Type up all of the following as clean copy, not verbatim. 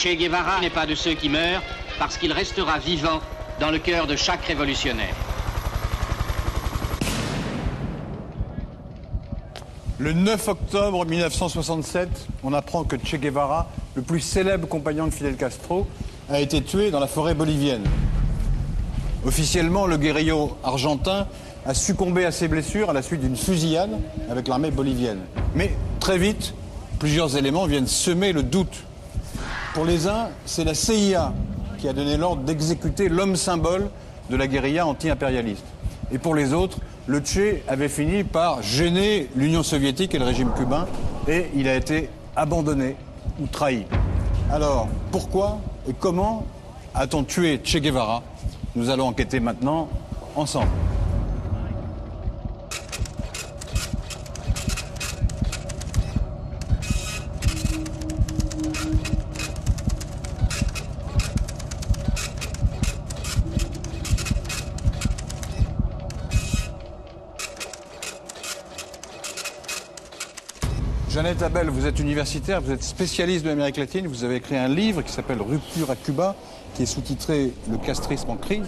Che Guevara n'est pas de ceux qui meurent parce qu'il restera vivant dans le cœur de chaque révolutionnaire. Le 9 octobre 1967, on apprend que Che Guevara, le plus célèbre compagnon de Fidel Castro, a été tué dans la forêt bolivienne. Officiellement, le guérillero argentin a succombé à ses blessures à la suite d'une fusillade avec l'armée bolivienne. Mais très vite, plusieurs éléments viennent semer le doute. Pour les uns, c'est la CIA qui a donné l'ordre d'exécuter l'homme symbole de la guérilla anti-impérialiste. Et pour les autres, le Che avait fini par gêner l'Union soviétique et le régime cubain et il a été abandonné ou trahi. Alors, pourquoi et comment a-t-on tué Che Guevara? Nous allons enquêter maintenant ensemble. Jeannette Abel, vous êtes universitaire, vous êtes spécialiste de l'Amérique latine, vous avez écrit un livre qui s'appelle Rupture à Cuba, qui est sous-titré Le castrisme en crise.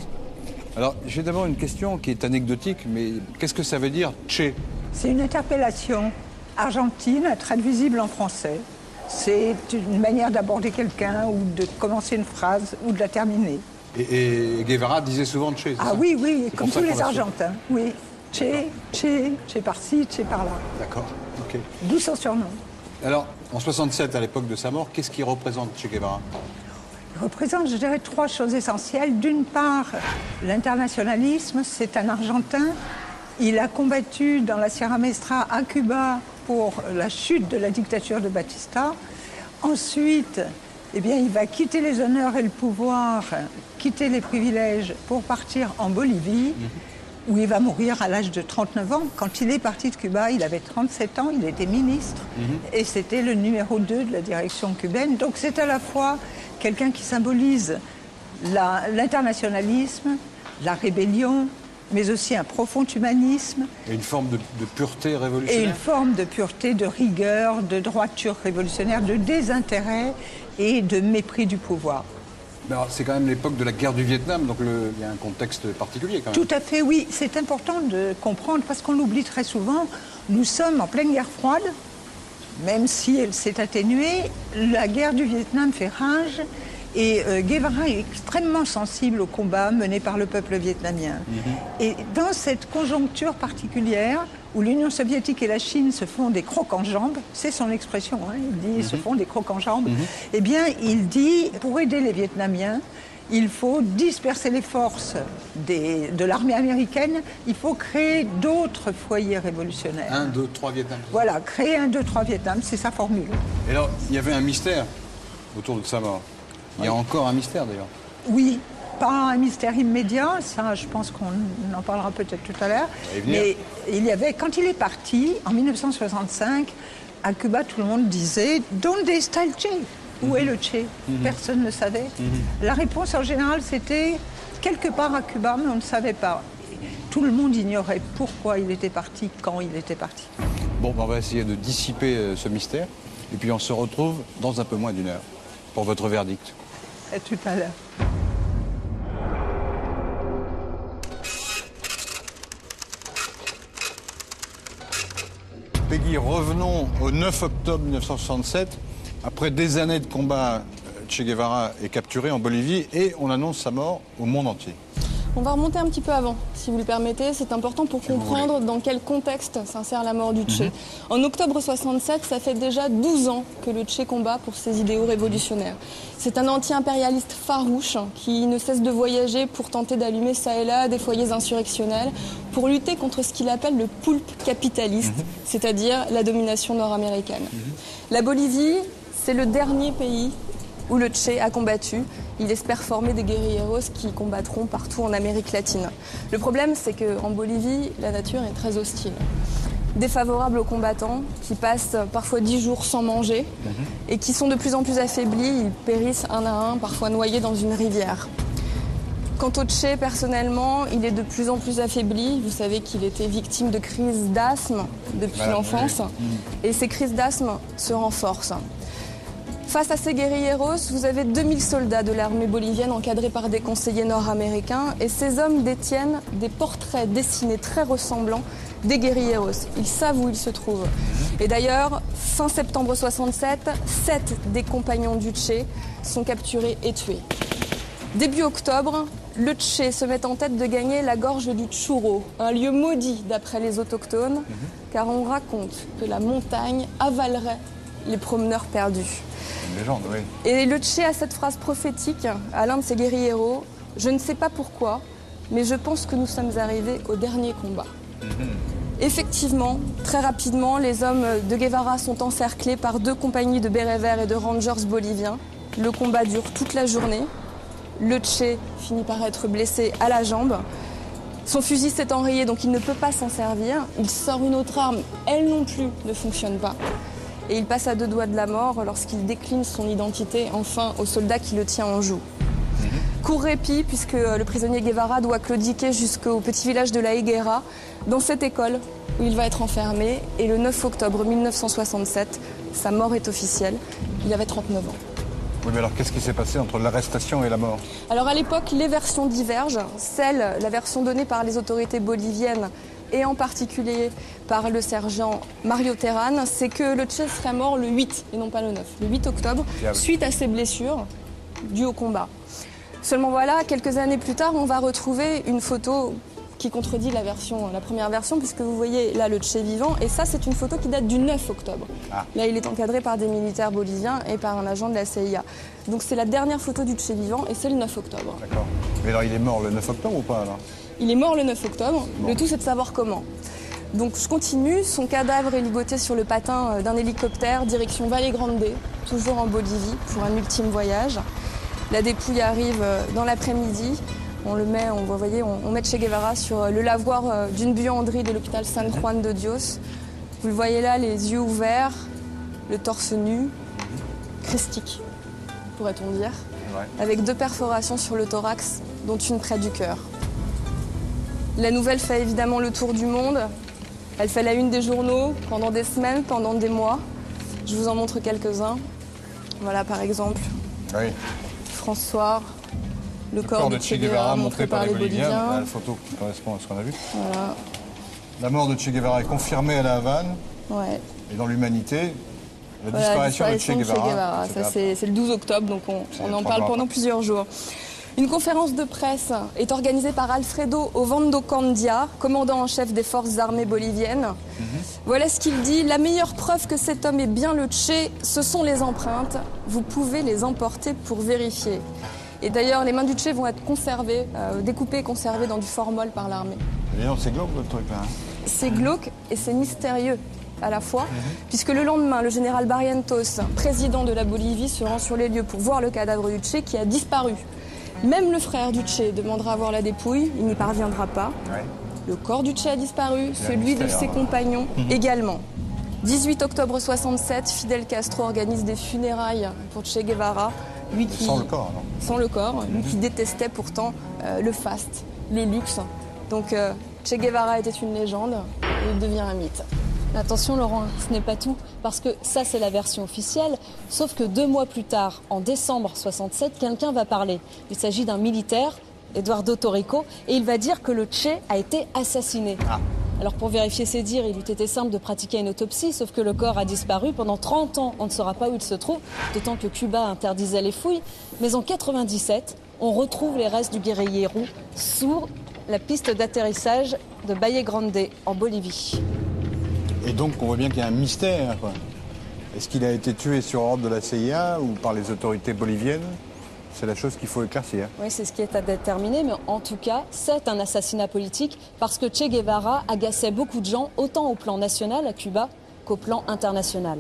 Alors, j'ai d'abord une question qui est anecdotique, mais qu'est-ce que ça veut dire Che? C'est une interpellation argentine, traduisible en français. C'est une manière d'aborder quelqu'un ou de commencer une phrase ou de la terminer. Et Guevara disait souvent Che, c'est ça? Ah oui, oui, comme tous les Argentins, oui. Che, Che par-ci, Che par-là. D'accord, ok. D'où son surnom. Alors, en 67, à l'époque de sa mort, qu'est-ce qui représente Che Guevara? Il représente, je dirais, trois choses essentielles. D'une part, l'internationalisme, c'est un Argentin. Il a combattu dans la Sierra Maestra à Cuba pour la chute de la dictature de Batista. Ensuite, eh bien, il va quitter les honneurs et le pouvoir, quitter les privilèges pour partir en Bolivie, où il va mourir à l'âge de 39 ans. Quand il est parti de Cuba, il avait 37 ans, il était ministre, et c'était le numéro 2 de la direction cubaine. Donc c'est à la fois quelqu'un qui symbolise l'internationalisme, la rébellion, mais aussi un profond humanisme. Et une forme de pureté révolutionnaire. Et une forme de pureté, de rigueur, de droiture révolutionnaire, de désintérêt et de mépris du pouvoir. C'est quand même l'époque de la guerre du Vietnam, donc il y a un contexte particulier quand même. Tout à fait, oui. C'est important de comprendre, parce qu'on l'oublie très souvent, nous sommes en pleine guerre froide, même si elle s'est atténuée, la guerre du Vietnam fait rage, et Guevara est extrêmement sensible au combat mené par le peuple vietnamien. Et dans cette conjoncture particulière, où l'Union soviétique et la Chine se font des crocs en jambes, c'est son expression, hein, il dit ils se font des crocs en jambes, eh bien il dit, pour aider les Vietnamiens, il faut disperser les forces de l'armée américaine, il faut créer d'autres foyers révolutionnaires. 1, 2, 3 Vietnam. Voilà, créer 1, 2, 3 Vietnam, c'est sa formule. Et alors, il y avait un mystère autour de sa mort. Il y a encore un mystère d'ailleurs. Oui. Pas un mystère immédiat, ça je pense qu'on en parlera peut-être tout à l'heure. Mais il y avait, quand il est parti, en 1965, à Cuba, tout le monde disait « Donde está el Che ?» Où est le Che? Personne ne le savait. La réponse en général c'était quelque part à Cuba, mais on ne savait pas. Tout le monde ignorait pourquoi il était parti, quand il était parti. Bon, on va essayer de dissiper ce mystère. Et puis on se retrouve dans un peu moins d'1 heure pour votre verdict. À tout à l'heure. Peggy, revenons au 9 octobre 1967. Après des années de combat, Che Guevara est capturé en Bolivie et on annonce sa mort au monde entier. On va remonter un petit peu avant, si vous le permettez. C'est important pour comprendre dans quel contexte s'insère la mort du Che. En octobre 67, ça fait déjà 12 ans que le Che combat pour ses idéaux révolutionnaires. C'est un anti-impérialiste farouche qui ne cesse de voyager pour tenter d'allumer ça et là des foyers insurrectionnels pour lutter contre ce qu'il appelle le poulpe capitaliste, c'est-à-dire la domination nord-américaine. La Bolivie, c'est le dernier pays où le Che a combattu. Il espère former des guérilleros qui combattront partout en Amérique latine. Le problème, c'est qu'en Bolivie, la nature est très hostile. Défavorable aux combattants, qui passent parfois 10 jours sans manger et qui sont de plus en plus affaiblis. Ils périssent un à un, parfois noyés dans une rivière. Quant au Che, personnellement, il est de plus en plus affaibli. Vous savez qu'il était victime de crises d'asthme depuis l'enfance. Et ces crises d'asthme se renforcent. Face à ces guérilleros, vous avez 2000 soldats de l'armée bolivienne encadrés par des conseillers nord-américains et ces hommes détiennent des portraits dessinés très ressemblants des guérilleros. Ils savent où ils se trouvent. Et d'ailleurs, fin septembre 67, 7 des compagnons du Che sont capturés et tués. Début octobre, le Che se met en tête de gagner la gorge du Churro, un lieu maudit d'après les autochtones, car on raconte que la montagne avalerait les promeneurs perdus. Une légende, oui. Et le Che a cette phrase prophétique à l'un de ses guérilleros, « Je ne sais pas pourquoi, mais je pense que nous sommes arrivés au dernier combat. » Effectivement, très rapidement, les hommes de Guevara sont encerclés par 2 compagnies de bérets verts et de rangers boliviens. Le combat dure toute la journée. Le Che finit par être blessé à la jambe. Son fusil s'est enrayé, donc il ne peut pas s'en servir. Il sort une autre arme, elle non plus ne fonctionne pas. Et il passe à 2 doigts de la mort lorsqu'il décline son identité, enfin, au soldat qui le tient en joue. Court répit, puisque le prisonnier Guevara doit claudiquer jusqu'au petit village de la Higuera, dans cette école où il va être enfermé. Et le 9 octobre 1967, sa mort est officielle. Il avait 39 ans. Oui, mais alors qu'est-ce qui s'est passé entre l'arrestation et la mort? Alors à l'époque, les versions divergent. La version donnée par les autorités boliviennes et en particulier par le sergent Mario Terán, c'est que le Che serait mort le 8 et non pas le 9. Le 8 octobre, suite à ses blessures dues au combat. Seulement voilà, quelques années plus tard, on va retrouver une photo qui contredit la première version, puisque vous voyez là le Che vivant, et ça c'est une photo qui date du 9 octobre. Là il est encadré par des militaires boliviens et par un agent de la CIA. Donc c'est la dernière photo du Che vivant et c'est le 9 octobre. D'accord. Mais alors il est mort le 9 octobre ou pas alors? Il est mort le 9 octobre, le tout c'est de savoir comment. Donc je continue, son cadavre est ligoté sur le patin d'un hélicoptère, direction Valle Grande, toujours en Bolivie, pour un ultime voyage. La dépouille arrive dans l'après-midi. On le met, on met Che Guevara sur le lavoir d'une buanderie de l'hôpital San Juan de Dios. Vous le voyez là, les yeux ouverts, le torse nu, christique, pourrait-on dire, avec 2 perforations sur le thorax, dont une près du cœur. La nouvelle fait évidemment le tour du monde. Elle fait la une des journaux pendant des semaines, pendant des mois. Je vous en montre quelques-uns. Voilà par exemple. Oui. François, le corps de Che Guevara montré par les Boliviens. La photo qui correspond à ce qu'on a vu. Voilà. La mort de Che Guevara est confirmée à La Havane. Ouais. Et dans l'humanité, la disparition de Che Guevara. Ça, c'est le 12 octobre, donc on en parle pendant plusieurs jours. Une conférence de presse est organisée par Alfredo Ovando Candia, commandant en chef des forces armées boliviennes. Voilà ce qu'il dit. La meilleure preuve que cet homme est bien le Che, ce sont les empreintes. Vous pouvez les emporter pour vérifier. Et d'ailleurs, les mains du Che vont être conservées, découpées et conservées dans du formol par l'armée. C'est glauque le truc là. C'est glauque et c'est mystérieux à la fois, puisque le lendemain, le général Barrientos, président de la Bolivie, se rend sur les lieux pour voir le cadavre du Che qui a disparu. Même le frère du Che demandera à voir la dépouille, il n'y parviendra pas. Le corps du Che a disparu, celui de ses compagnons également. 18 octobre 67, Fidel Castro organise des funérailles pour Che Guevara. Lui qui, sans le corps, non? Sans le corps, lui qui détestait pourtant le faste, le luxe. Donc Che Guevara était une légende et il devient un mythe. Attention Laurent, ce n'est pas tout, parce que ça c'est la version officielle, sauf que 2 mois plus tard, en décembre 67, quelqu'un va parler. Il s'agit d'un militaire, Eduardo Torrico, et il va dire que le Che a été assassiné. Alors pour vérifier ses dires, il eût été simple de pratiquer une autopsie, sauf que le corps a disparu. Pendant 30 ans, on ne saura pas où il se trouve, d'autant que Cuba interdisait les fouilles. Mais en 97, on retrouve les restes du guérillero sur la piste d'atterrissage de Valle Grande, en Bolivie. Et donc on voit bien qu'il y a un mystère, quoi. Est-ce qu'il a été tué sur ordre de la CIA ou par les autorités boliviennes? C'est la chose qu'il faut éclaircir. Oui, c'est ce qui est à déterminer, mais en tout cas, c'est un assassinat politique parce que Che Guevara agaçait beaucoup de gens, autant au plan national à Cuba qu'au plan international.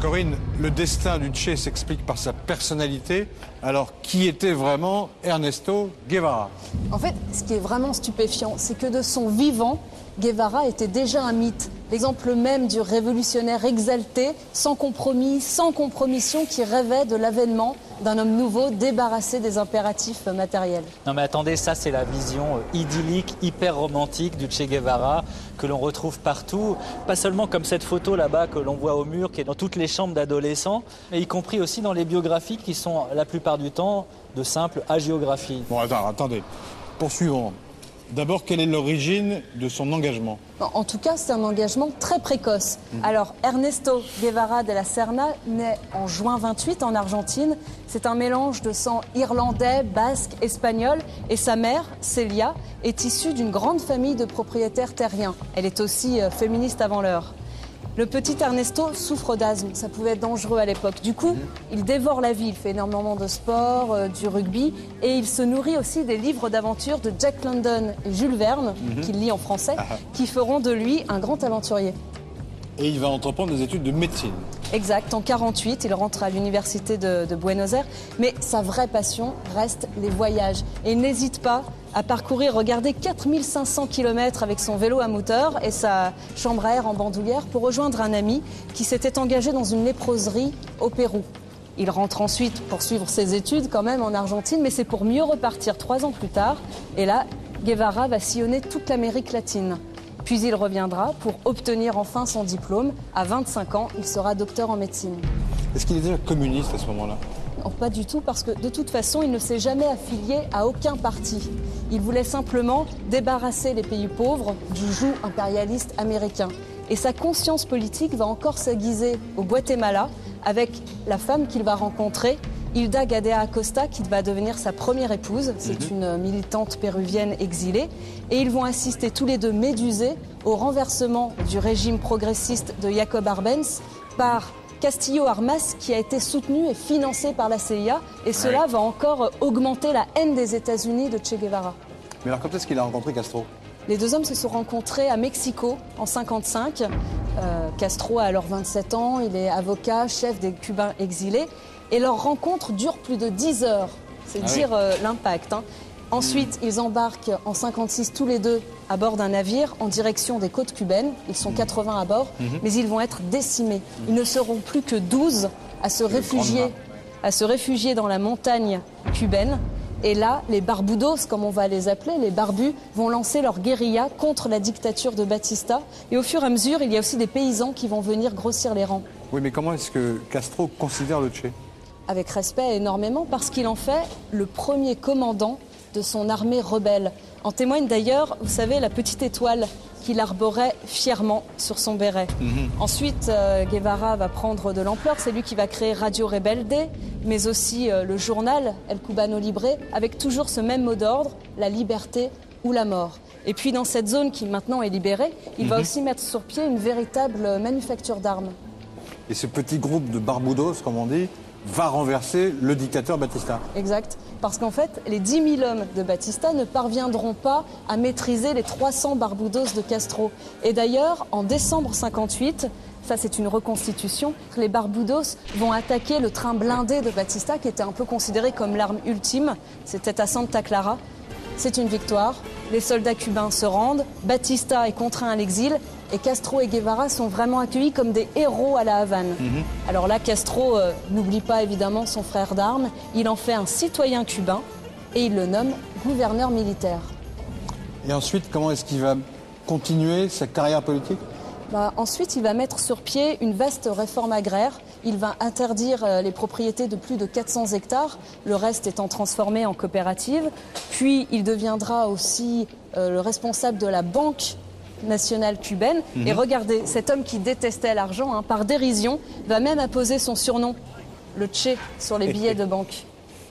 Corinne, le destin du Che s'explique par sa personnalité. Alors, qui était vraiment Ernesto Guevara? En fait, ce qui est vraiment stupéfiant, c'est que de son vivant, Guevara était déjà un mythe. L'exemple même du révolutionnaire exalté, sans compromis, sans compromission, qui rêvait de l'avènement d'un homme nouveau débarrassé des impératifs matériels. Non mais attendez, ça c'est la vision idyllique, hyper romantique du Che Guevara que l'on retrouve partout. Pas seulement comme cette photo là-bas que l'on voit au mur, qui est dans toutes les chambres d'adolescents, mais y compris aussi dans les biographies qui sont la plupart du temps de simple hagiographie. Bon, attendez. Poursuivons. D'abord, quelle est l'origine de son engagement? En tout cas, c'est un engagement très précoce. Alors, Ernesto Guevara de la Serna naît en juin 28 en Argentine. C'est un mélange de sang irlandais, basque, espagnol. Et sa mère, Celia, est issue d'une grande famille de propriétaires terriens. Elle est aussi féministe avant l'heure. Le petit Ernesto souffre d'asthme, ça pouvait être dangereux à l'époque. Du coup, il dévore la vie, il fait énormément de sport, du rugby, et il se nourrit aussi des livres d'aventure de Jack London et Jules Verne, qu'il lit en français, qui feront de lui un grand aventurier. Et il va entreprendre des études de médecine. Exact, en 48, il rentre à l'université de Buenos Aires, mais sa vraie passion reste les voyages. Et il n'hésite pas à parcourir, regardez, 4500 km avec son vélo à moteur et sa chambre à air en bandoulière pour rejoindre un ami qui s'était engagé dans une léproserie au Pérou. Il rentre ensuite pour suivre ses études quand même en Argentine, mais c'est pour mieux repartir 3 ans plus tard. Et là, Guevara va sillonner toute l'Amérique latine. Puis il reviendra pour obtenir enfin son diplôme. À 25 ans, il sera docteur en médecine. Est-ce qu'il est déjà communiste à ce moment-là? Non, pas du tout, parce que de toute façon, il ne s'est jamais affilié à aucun parti. Il voulait simplement débarrasser les pays pauvres du joug impérialiste américain. Et sa conscience politique va encore s'aiguiser au Guatemala avec la femme qu'il va rencontrer, Hilda Gadea Acosta, qui va devenir sa première épouse. C'est une militante péruvienne exilée. Et ils vont assister tous les deux médusés au renversement du régime progressiste de Jacob Arbenz par Castillo Armas, qui a été soutenu et financé par la CIA. Et cela va encore augmenter la haine des États-Unis de Che Guevara. Mais alors quand est-ce qu'il a rencontré Castro? Les deux hommes se sont rencontrés à Mexico en 1955. Castro a alors 27 ans, il est avocat, chef des Cubains exilés. Et leur rencontre dure plus de 10 heures. C'est dire l'impact. Ensuite, ils embarquent en 1956 tous les deux à bord d'un navire en direction des côtes cubaines. Ils sont 80 à bord, mais ils vont être décimés. Ils ne seront plus que 12 à se réfugier dans la montagne cubaine. Et là, les Barbudos, comme on va les appeler, les barbus, vont lancer leur guérilla contre la dictature de Batista. Et au fur et à mesure, il y a aussi des paysans qui vont venir grossir les rangs. Oui, mais comment est-ce que Castro considère le Che? Avec respect énormément, parce qu'il en fait le premier commandant de son armée rebelle. En témoigne d'ailleurs, vous savez, la petite étoile qu'il arborait fièrement sur son béret. Ensuite, Guevara va prendre de l'ampleur. C'est lui qui va créer Radio Rebelde, mais aussi le journal El Cubano Libre, avec toujours ce même mot d'ordre, la liberté ou la mort. Et puis dans cette zone qui maintenant est libérée, il va aussi mettre sur pied une véritable manufacture d'armes. Et ce petit groupe de Barbudos, comme on dit, va renverser le dictateur Batista. Exact. Parce qu'en fait, les 10 000 hommes de Batista ne parviendront pas à maîtriser les 300 Barbudos de Castro. Et d'ailleurs, en décembre 1958, ça c'est une reconstitution, les Barbudos vont attaquer le train blindé de Batista, qui était un peu considéré comme l'arme ultime. C'était à Santa Clara. C'est une victoire. Les soldats cubains se rendent. Batista est contraint à l'exil. Et Castro et Guevara sont vraiment accueillis comme des héros à la Havane. Alors là, Castro n'oublie pas évidemment son frère d'armes. Il en fait un citoyen cubain et il le nomme gouverneur militaire. Et ensuite, comment est-ce qu'il va continuer sa carrière politique? Ensuite, il va mettre sur pied une vaste réforme agraire. Il va interdire les propriétés de plus de 400 hectares, le reste étant transformé en coopérative. Puis, il deviendra aussi le responsable de la Banque nationale cubaine. Et regardez, cet homme qui détestait l'argent, par dérision, va même apposer son surnom, le Che, sur les billets de banque.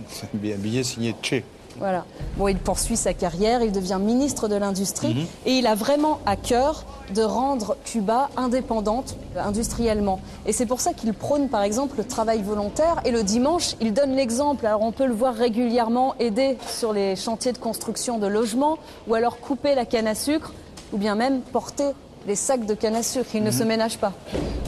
C'est un billet signé Che. Voilà. Bon, il poursuit sa carrière, il devient ministre de l'Industrie et il a vraiment à cœur de rendre Cuba indépendante industriellement. Et c'est pour ça qu'il prône par exemple le travail volontaire et le dimanche, il donne l'exemple. Alors on peut le voir régulièrement aider sur les chantiers de construction de logements ou alors couper la canne à sucre ou bien même porter les sacs de canne à sucre. Il ne se ménage pas.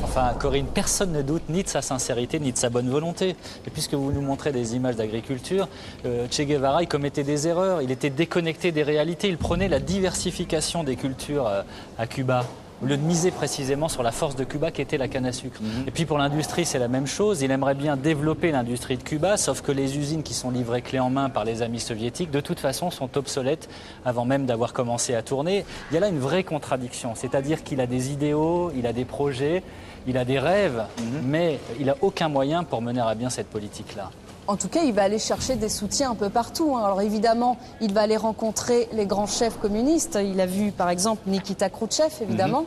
Enfin, Corinne, personne ne doute ni de sa sincérité ni de sa bonne volonté. Et puisque vous nous montrez des images d'agriculture, Che Guevara, il commettait des erreurs, il était déconnecté des réalités, il prenait la diversification des cultures à Cuba. au lieu de miser précisément sur la force de Cuba qui était la canne à sucre. Et puis pour l'industrie, c'est la même chose. Il aimerait bien développer l'industrie de Cuba, sauf que les usines qui sont livrées clé en main par les amis soviétiques, de toute façon, sont obsolètes avant même d'avoir commencé à tourner. Il y a là une vraie contradiction, c'est-à-dire qu'il a des idéaux, il a des projets, il a des rêves, mais il n'a aucun moyen pour mener à bien cette politique-là. En tout cas, il va aller chercher des soutiens un peu partout. Alors évidemment, il va aller rencontrer les grands chefs communistes. Il a vu par exemple Nikita Khrouchtchev, évidemment,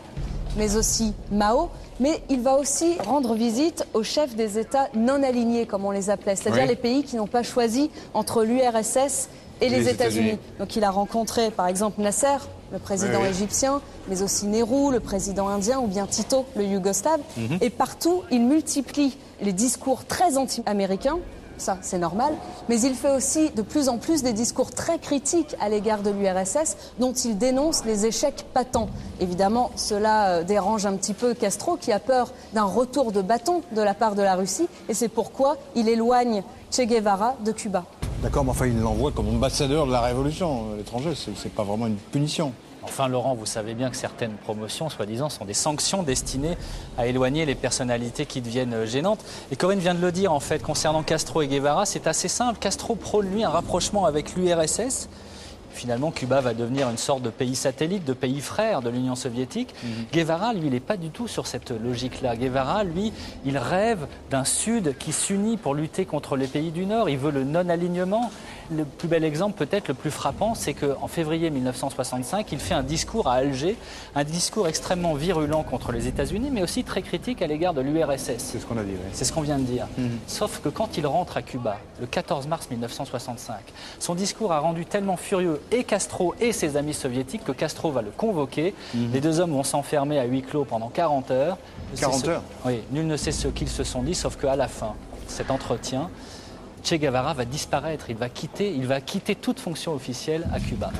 mais aussi Mao. Mais il va aussi rendre visite aux chefs des États non alignés, comme on les appelait, c'est-à-dire les pays qui n'ont pas choisi entre l'URSS et les États-Unis. Donc il a rencontré par exemple Nasser, le président égyptien, mais aussi Nehru, le président indien, ou bien Tito, le yougoslave. Et partout, il multiplie les discours très anti-américains. Ça, c'est normal, mais il fait aussi de plus en plus des discours très critiques à l'égard de l'URSS, dont il dénonce les échecs patents. Évidemment, cela dérange un petit peu Castro, qui a peur d'un retour de bâton de la part de la Russie, et c'est pourquoi il éloigne Che Guevara de Cuba. D'accord, mais enfin, il l'envoie comme ambassadeur de la révolution à l'étranger, c'est pas vraiment une punition. Enfin, Laurent, vous savez bien que certaines promotions, soi-disant, sont des sanctions destinées à éloigner les personnalités qui deviennent gênantes. Et Corinne vient de le dire, en fait, concernant Castro et Guevara, c'est assez simple. Castro prône, lui, un rapprochement avec l'URSS. Finalement, Cuba va devenir une sorte de pays satellite, de pays frère de l'Union soviétique. Guevara, lui, il n'est pas du tout sur cette logique-là. Guevara, lui, il rêve d'un Sud qui s'unit pour lutter contre les pays du Nord. Il veut le non-alignement. Le plus bel exemple, peut-être le plus frappant, c'est qu'en février 1965, il fait un discours à Alger, un discours extrêmement virulent contre les États-Unis, mais aussi très critique à l'égard de l'URSS. C'est ce qu'on a dit. C'est ce qu'on vient de dire. Sauf que quand il rentre à Cuba, le 14 mars 1965, son discours a rendu tellement furieux et Castro et ses amis soviétiques que Castro va le convoquer. Les deux hommes vont s'enfermer à huis clos pendant 40 heures. 40 heures ? Oui, nul ne sait ce qu'ils se sont dit, sauf qu'à la fin, cet entretien, Che Guevara va disparaître, il va quitter toute fonction officielle à Cuba.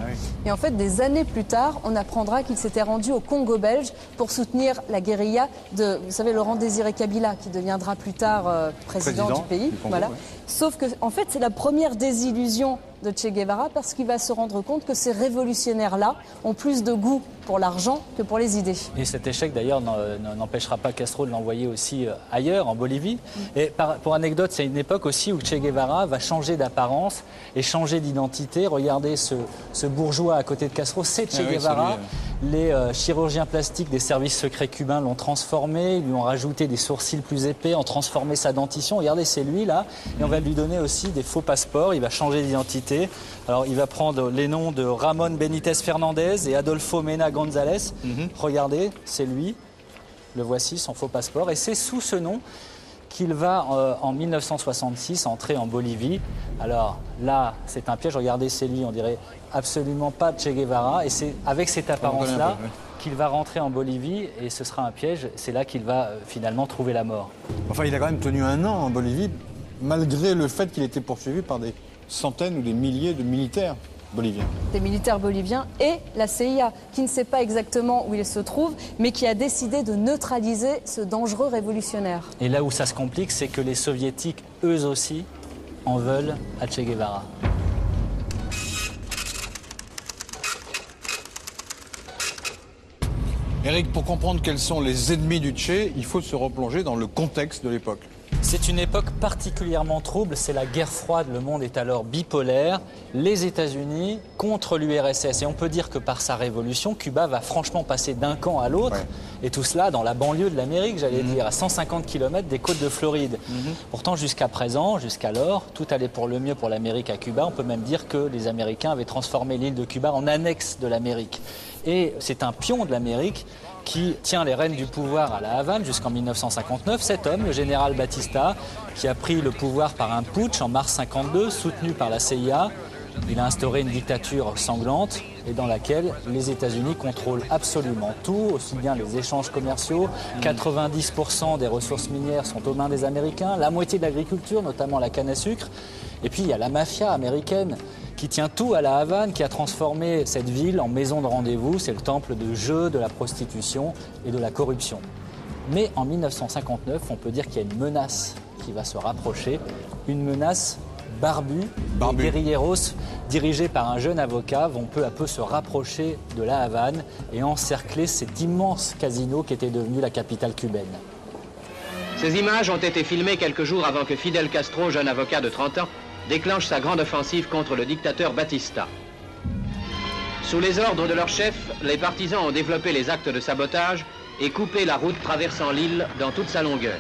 Et en fait, des années plus tard, on apprendra qu'il s'était rendu au Congo belge pour soutenir la guérilla de, vous savez, Laurent Désiré Kabila, qui deviendra plus tard président du pays. Du Congo, voilà. ouais. Sauf que, en fait, c'est la première désillusion de Che Guevara parce qu'il va se rendre compte que ces révolutionnaires-là ont plus de goût pour l'argent que pour les idées. Et cet échec d'ailleurs n'empêchera pas Castro de l'envoyer aussi ailleurs, en Bolivie. Et pour anecdote, c'est une époque aussi où Che Guevara va changer d'apparence et changer d'identité. Regardez ce bourgeois à côté de Castro, c'est Che Guevara. Les chirurgiens plastiques des services secrets cubains l'ont transformé, ils lui ont rajouté des sourcils plus épais, ont transformé sa dentition. Regardez, c'est lui là. Et on va lui donner aussi des faux passeports, il va changer d'identité. Alors il va prendre les noms de Ramon Benítez Fernandez et Adolfo Mena González. Regardez, c'est lui, le voici, son faux passeport. Et c'est sous ce nom qu'il va en 1966 entrer en Bolivie. Alors là, c'est un piège, regardez, c'est lui, on dirait absolument pas Che Guevara. Et c'est avec cette apparence-là qu'il va rentrer en Bolivie et ce sera un piège. C'est là qu'il va finalement trouver la mort. Enfin, il a quand même tenu 1 an en Bolivie, malgré le fait qu'il était poursuivi par des centaines ou des milliers de militaires boliviens. Des militaires boliviens et la CIA, qui ne sait pas exactement où il se trouve, mais qui a décidé de neutraliser ce dangereux révolutionnaire. Et là où ça se complique, c'est que les soviétiques, eux aussi, en veulent à Che Guevara. Eric, pour comprendre quels sont les ennemis du Che, il faut se replonger dans le contexte de l'époque. C'est une époque particulièrement trouble, c'est la guerre froide, le monde est alors bipolaire, les États-Unis contre l'URSS. Et on peut dire que par sa révolution, Cuba va franchement passer d'un camp à l'autre, et tout cela dans la banlieue de l'Amérique, j'allais dire, à 150 km des côtes de Floride. Pourtant, jusqu'à présent, jusqu'alors, tout allait pour le mieux pour l'Amérique à Cuba. On peut même dire que les Américains avaient transformé l'île de Cuba en annexe de l'Amérique. Et c'est un pion de l'Amérique qui tient les rênes du pouvoir à La Havane jusqu'en 1959. Cet homme, le général Batista, qui a pris le pouvoir par un putsch en mars 52, soutenu par la CIA. Il a instauré une dictature sanglante et dans laquelle les États-Unis contrôlent absolument tout, aussi bien les échanges commerciaux. 90% des ressources minières sont aux mains des Américains, la moitié de l'agriculture, notamment la canne à sucre. Et puis il y a la mafia américaine qui tient tout à La Havane, qui a transformé cette ville en maison de rendez-vous. C'est le temple de jeu, de la prostitution et de la corruption. Mais en 1959, on peut dire qu'il y a une menace qui va se rapprocher, une menace barbus. Les guérilleros, dirigés par un jeune avocat, vont peu à peu se rapprocher de La Havane et encercler cet immense casino qui était devenu la capitale cubaine. Ces images ont été filmées quelques jours avant que Fidel Castro, jeune avocat de 30 ans, déclenche sa grande offensive contre le dictateur Batista. Sous les ordres de leur chef, les partisans ont développé les actes de sabotage et coupé la route traversant l'île dans toute sa longueur.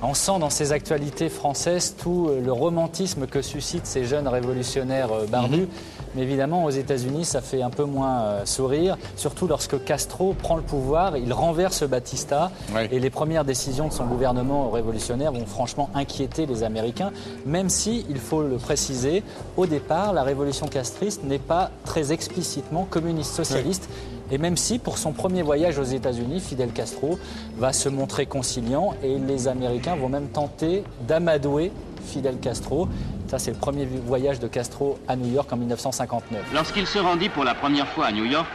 On sent dans ces actualités françaises tout le romantisme que suscitent ces jeunes révolutionnaires barbus. Mais évidemment, aux États-Unis, ça fait un peu moins sourire, surtout lorsque Castro prend le pouvoir, il renverse Batista. Et les premières décisions de son gouvernement révolutionnaire vont franchement inquiéter les Américains, même si, il faut le préciser, au départ, la révolution castriste n'est pas très explicitement communiste socialiste. Et même si, pour son premier voyage aux États-Unis, Fidel Castro va se montrer conciliant et les Américains vont même tenter d'amadouer Fidel Castro. Ça, c'est le premier voyage de Castro à New York en 1959. Lorsqu'il se rendit pour la première fois à New York,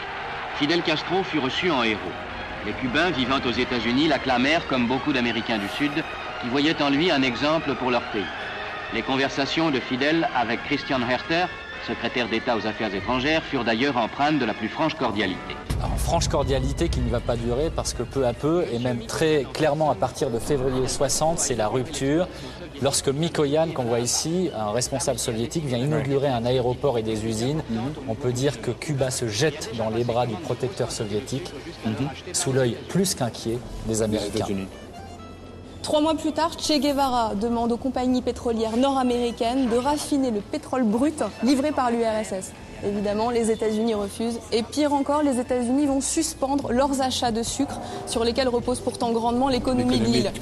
Fidel Castro fut reçu en héros. Les Cubains vivant aux États-Unis l'acclamèrent comme beaucoup d'Américains du Sud qui voyaient en lui un exemple pour leur pays. Les conversations de Fidel avec Christian Herter, secrétaire d'État aux Affaires étrangères, furent d'ailleurs empreintes de la plus franche cordialité. Alors, franche cordialité qui ne va pas durer parce que peu à peu, et même très clairement à partir de février 60, c'est la rupture. Lorsque Mikoyan, qu'on voit ici, un responsable soviétique, vient inaugurer un aéroport et des usines, on peut dire que Cuba se jette dans les bras du protecteur soviétique, sous l'œil plus qu'inquiet des Américains. 3 mois plus tard, Che Guevara demande aux compagnies pétrolières nord-américaines de raffiner le pétrole brut livré par l'URSS. Évidemment, les États-Unis refusent. Et pire encore, les États-Unis vont suspendre leurs achats de sucre sur lesquels repose pourtant grandement l'économie de l'île.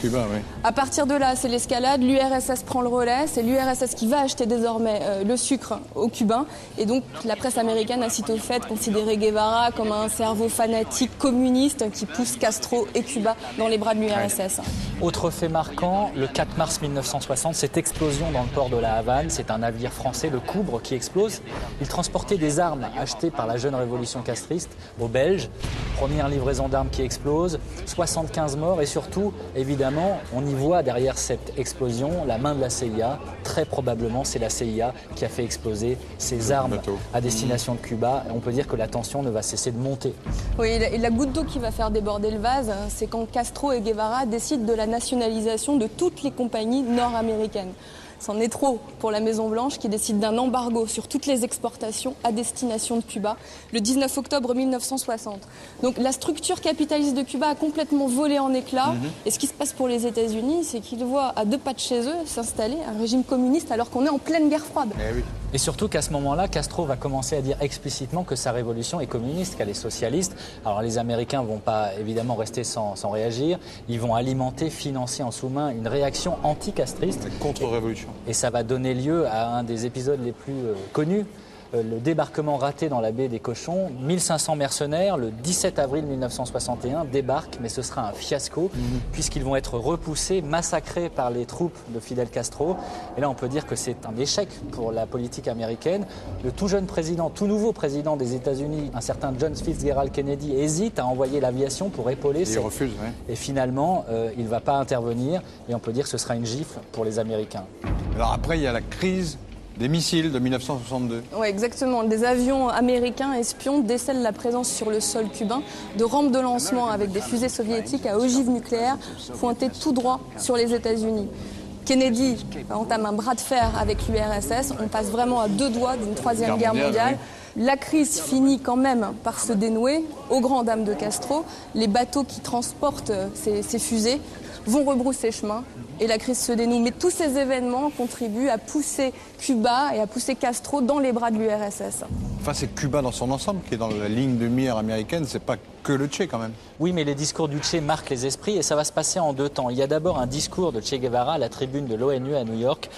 À partir de là, c'est l'escalade. L'URSS prend le relais. C'est l'URSS qui va acheter désormais le sucre aux Cubains. Et donc, la presse américaine a sitôt fait considérer Guevara comme un cerveau fanatique communiste qui pousse Castro et Cuba dans les bras de l'URSS. Autre fait marquant, le 4 mars 1960, cette explosion dans le port de La Havane. C'est un navire français, le Coubre, qui explose. Il transportait des armes achetées par la jeune révolution castriste aux Belges. Première livraison d'armes qui explose, 75 morts et surtout, évidemment, on y voit derrière cette explosion la main de la CIA. Très probablement, c'est la CIA qui a fait exploser ces armes à destination de Cuba. On peut dire que la tension ne va cesser de monter. Oui, et la goutte d'eau qui va faire déborder le vase, c'est quand Castro et Guevara décident de la nationalisation de toutes les compagnies nord-américaines. C'en est trop pour la Maison-Blanche qui décide d'un embargo sur toutes les exportations à destination de Cuba le 19 octobre 1960. Donc la structure capitaliste de Cuba a complètement volé en éclats. Et ce qui se passe pour les États-Unis, c'est qu'ils voient à 2 pas de chez eux s'installer un régime communiste alors qu'on est en pleine guerre froide. Et surtout qu'à ce moment-là, Castro va commencer à dire explicitement que sa révolution est communiste, qu'elle est socialiste. Alors les Américains ne vont pas évidemment rester sans réagir. Ils vont alimenter, financer en sous-main une réaction anti-castriste. Contre-révolution. Et ça va donner lieu à un des épisodes les plus connus, le débarquement raté dans la baie des Cochons. 1500 mercenaires, le 17 avril 1961, débarquent, mais ce sera un fiasco, puisqu'ils vont être repoussés, massacrés par les troupes de Fidel Castro. Et là, on peut dire que c'est un échec pour la politique américaine. Le tout jeune président, tout nouveau président des États-Unis, un certain John Fitzgerald Kennedy, hésite à envoyer l'aviation pour épauler. Il refuse, Et finalement, il ne va pas intervenir, et on peut dire que ce sera une gifle pour les Américains. Alors après, il y a la crise des missiles de 1962. Oui, exactement. Des avions américains espions décèlent la présence sur le sol cubain de rampes de lancement avec des fusées soviétiques à ogives nucléaires pointées tout droit sur les États-Unis. Kennedy entame un bras de fer avec l'URSS. On passe vraiment à 2 doigts d'une 3e guerre mondiale. La crise finit quand même par se dénouer, aux grandes dames de Castro. Les bateaux qui transportent ces fusées vont rebrousser chemin et la crise se dénoue. Mais tous ces événements contribuent à pousser Cuba et à pousser Castro dans les bras de l'URSS. Enfin, c'est Cuba dans son ensemble qui est dans la ligne de mire américaine, c'est pas que le Che quand même. Oui, mais les discours du Che marquent les esprits et ça va se passer en 2 temps. Il y a d'abord un discours de Che Guevara à la tribune de l'ONU à New York,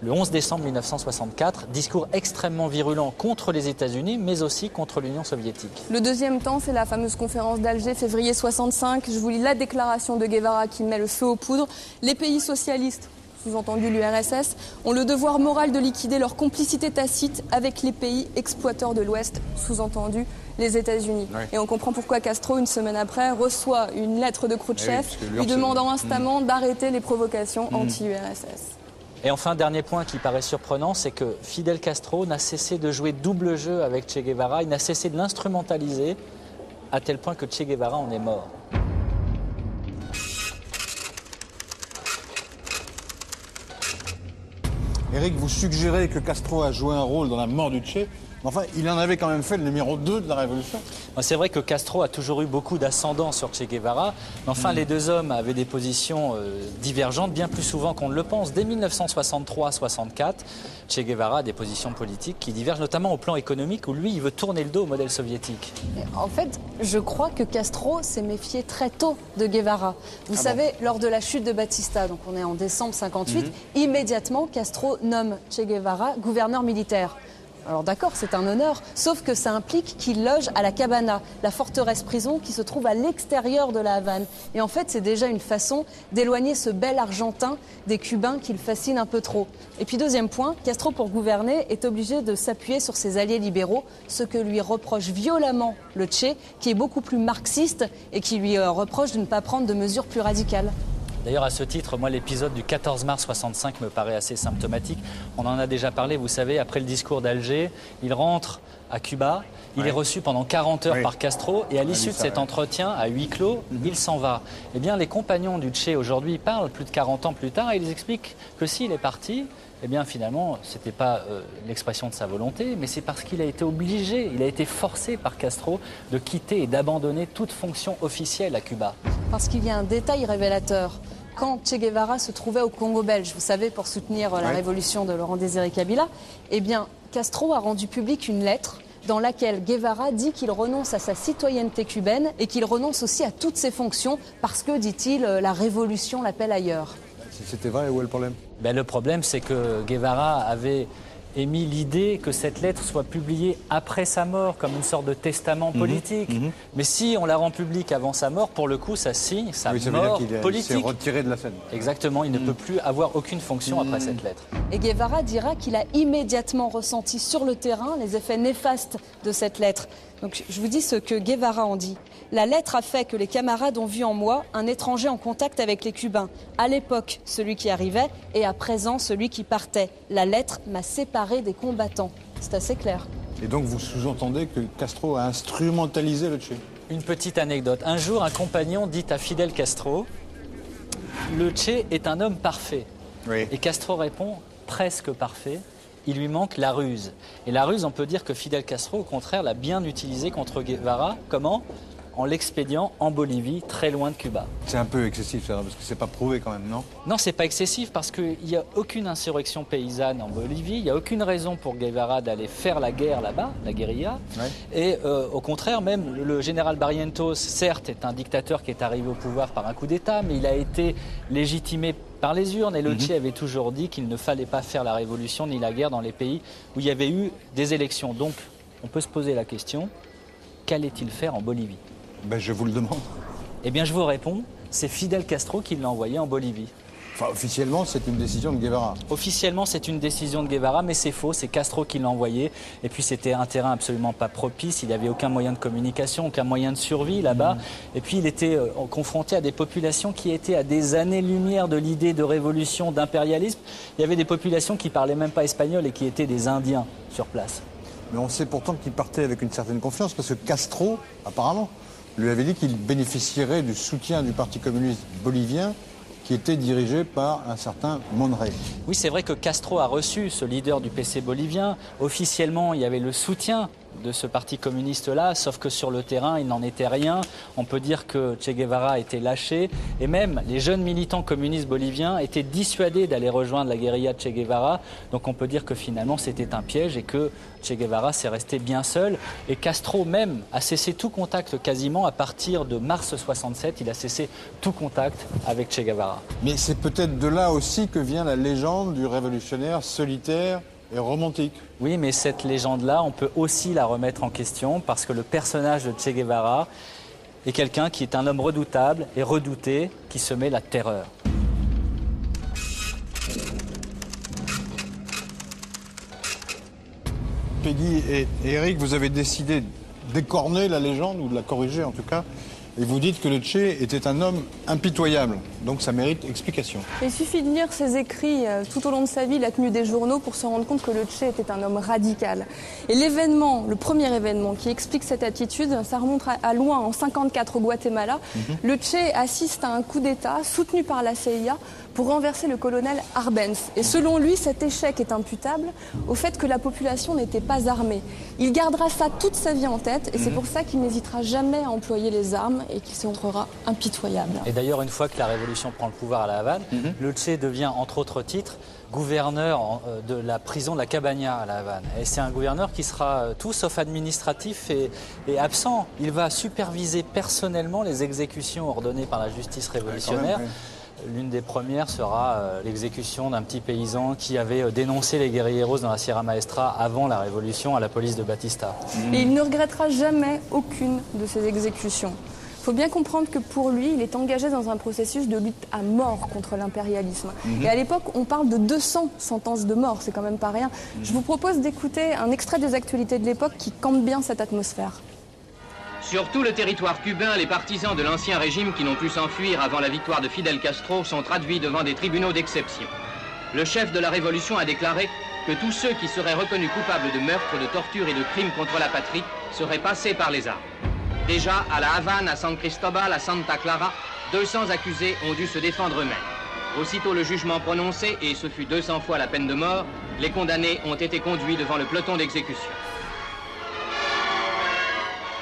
le 11 décembre 1964, discours extrêmement virulent contre les États-Unis, mais aussi contre l'Union soviétique. Le 2e temps, c'est la fameuse conférence d'Alger, février 65. Je vous lis la déclaration de Guevara qui met le feu aux poudres. Les pays socialistes, sous-entendu l'URSS, ont le devoir moral de liquider leur complicité tacite avec les pays exploiteurs de l'Ouest, sous-entendu les États-Unis. Et on comprend pourquoi Castro, une semaine après, reçoit une lettre de Khrouchtchev lui demandant instamment d'arrêter les provocations anti-URSS. Et enfin, dernier point qui paraît surprenant, c'est que Fidel Castro n'a cessé de jouer double jeu avec Che Guevara, il n'a cessé de l'instrumentaliser, à tel point que Che Guevara en est mort. Éric, vous suggérez que Castro a joué un rôle dans la mort du Che, mais enfin, il en avait quand même fait le numéro 2 de la révolution. C'est vrai que Castro a toujours eu beaucoup d'ascendant sur Che Guevara, mais enfin les deux hommes avaient des positions divergentes bien plus souvent qu'on ne le pense. Dès 1963-64, Che Guevara a des positions politiques qui divergent, notamment au plan économique, où lui, il veut tourner le dos au modèle soviétique. En fait, je crois que Castro s'est méfié très tôt de Guevara. Vous savez, lors de la chute de Batista, donc on est en décembre 58, immédiatement, Castro nomme Che Guevara gouverneur militaire. Alors d'accord, c'est un honneur, sauf que ça implique qu'il loge à la Cabana, la forteresse-prison qui se trouve à l'extérieur de la Havane. Et en fait, c'est déjà une façon d'éloigner ce bel Argentin des Cubains qui le fascine un peu trop. Et puis deuxième point, Castro, pour gouverner, est obligé de s'appuyer sur ses alliés libéraux, ce que lui reproche violemment le Che, qui est beaucoup plus marxiste et qui lui reproche de ne pas prendre de mesures plus radicales. D'ailleurs, à ce titre, moi, l'épisode du 14 mars 65 me paraît assez symptomatique. On en a déjà parlé, vous savez, après le discours d'Alger, il rentre à Cuba, il est reçu pendant 40 heures par Castro, et à l'issue de cet entretien, à huis clos, il s'en va. Eh bien, les compagnons du Che, aujourd'hui, parlent plus de 40 ans plus tard, et ils expliquent que s'il est parti, eh bien, finalement, ce n'était pas l'expression de sa volonté, mais c'est parce qu'il a été obligé, il a été forcé par Castro de quitter et d'abandonner toute fonction officielle à Cuba. Parce qu'il y a un détail révélateur. Quand Che Guevara se trouvait au Congo belge, vous savez, pour soutenir la révolution de Laurent-Désiré Kabila, eh bien, Castro a rendu publique une lettre dans laquelle Guevara dit qu'il renonce à sa citoyenneté cubaine et qu'il renonce aussi à toutes ses fonctions parce que, dit-il, la révolution l'appelle ailleurs. Si c'était vrai, où est le problème? Le problème, c'est que Guevara avait émis l'idée que cette lettre soit publiée après sa mort, comme une sorte de testament politique. Mais si on la rend publique avant sa mort, pour le coup, ça signe sa mort politique. Il s'est retiré de la scène. Exactement, il ne peut plus avoir aucune fonction après cette lettre. Et Guevara dira qu'il a immédiatement ressenti sur le terrain les effets néfastes de cette lettre. Donc je vous dis ce que Guevara en dit. La lettre a fait que les camarades ont vu en moi un étranger en contact avec les Cubains. À l'époque, celui qui arrivait, et à présent, celui qui partait. La lettre m'a séparé des combattants. C'est assez clair. Et donc vous sous-entendez que Castro a instrumentalisé le Che? Une petite anecdote. Un jour, un compagnon dit à Fidel Castro, « Le Che est un homme parfait. » Et Castro répond, « Presque parfait. Il lui manque la ruse. » Et la ruse, on peut dire que Fidel Castro, au contraire, l'a bien utilisée contre Guevara. Comment ? En l'expédiant en Bolivie, très loin de Cuba. C'est un peu excessif, ça, parce que c'est pas prouvé quand même, non? Non, c'est pas excessif parce qu'il n'y a aucune insurrection paysanne en Bolivie, il n'y a aucune raison pour Guevara d'aller faire la guerre là-bas, la guérilla. Et au contraire, même le général Barrientos, certes, est un dictateur qui est arrivé au pouvoir par un coup d'État, mais il a été légitimé par les urnes. Et le Che avait toujours dit qu'il ne fallait pas faire la révolution ni la guerre dans les pays où il y avait eu des élections. Donc, on peut se poser la question, qu'allait-il faire en Bolivie ? Je vous le demande. Eh bien, je vous réponds, c'est Fidel Castro qui l'a envoyé en Bolivie. Enfin, officiellement, c'est une décision de Guevara. Officiellement, c'est une décision de Guevara, mais c'est faux, c'est Castro qui l'a envoyé. Et puis, c'était un terrain absolument pas propice, il n'y avait aucun moyen de communication, aucun moyen de survie là-bas. Et puis, il était confronté à des populations qui étaient à des années-lumière de l'idée de révolution, d'impérialisme. Il y avait des populations qui ne parlaient même pas espagnol et qui étaient des Indiens sur place. Mais on sait pourtant qu'il partait avec une certaine confiance, parce que Castro, apparemment, lui avait dit qu'il bénéficierait du soutien du Parti communiste bolivien qui était dirigé par un certain Monrey. Oui, c'est vrai que Castro a reçu ce leader du PC bolivien. Officiellement, il y avait le soutien de ce parti communiste-là, sauf que sur le terrain, il n'en était rien. On peut dire que Che Guevara a été lâché, et même les jeunes militants communistes boliviens étaient dissuadés d'aller rejoindre la guérilla de Che Guevara. Donc on peut dire que finalement, c'était un piège et que Che Guevara s'est resté bien seul. Et Castro même a cessé tout contact quasiment à partir de mars 67. Il a cessé tout contact avec Che Guevara. Mais c'est peut-être de là aussi que vient la légende du révolutionnaire solitaire et romantique. Oui, mais cette légende-là, on peut aussi la remettre en question parce que le personnage de Che Guevara est quelqu'un qui est un homme redoutable et redouté, qui se met la terreur. Peggy et Eric, vous avez décidé d'écorner la légende, ou de la corriger en tout cas, Et vous dites que le Che était un homme impitoyable, donc ça mérite explication. Il suffit de lire ses écrits tout au long de sa vie, la tenue des journaux, pour se rendre compte que le Che était un homme radical. Et l'événement, le premier événement qui explique cette attitude, ça remonte à loin, en 1954 au Guatemala. Le Che assiste à un coup d'État soutenu par la CIA pour renverser le colonel Arbenz. Et selon lui, cet échec est imputable au fait que la population n'était pas armée. Il gardera ça toute sa vie en tête et c'est pour ça qu'il n'hésitera jamais à employer les armes et qu'il se montrera impitoyable. Et d'ailleurs, une fois que la révolution prend le pouvoir à La Havane, le Che devient, entre autres titres, gouverneur de la prison de la Cabaña à La Havane. Et c'est un gouverneur qui sera tout sauf administratif et absent. Il va superviser personnellement les exécutions ordonnées par la justice révolutionnaire. L'une des premières sera l'exécution d'un petit paysan qui avait dénoncé les guérilleros dans la Sierra Maestra avant la révolution à la police de Batista. Et il ne regrettera jamais aucune de ces exécutions. Il faut bien comprendre que pour lui, il est engagé dans un processus de lutte à mort contre l'impérialisme. Et à l'époque, on parle de 200 sentences de mort, c'est quand même pas rien. Je vous propose d'écouter un extrait des actualités de l'époque qui campe bien cette atmosphère. Sur tout le territoire cubain, les partisans de l'ancien régime qui n'ont pu s'enfuir avant la victoire de Fidel Castro sont traduits devant des tribunaux d'exception. Le chef de la révolution a déclaré que tous ceux qui seraient reconnus coupables de meurtre, de torture et de crimes contre la patrie seraient passés par les armes. Déjà, à La Havane, à San Cristobal, à Santa Clara, 200 accusés ont dû se défendre eux-mêmes. Aussitôt le jugement prononcé, et ce fut 200 fois la peine de mort, les condamnés ont été conduits devant le peloton d'exécution.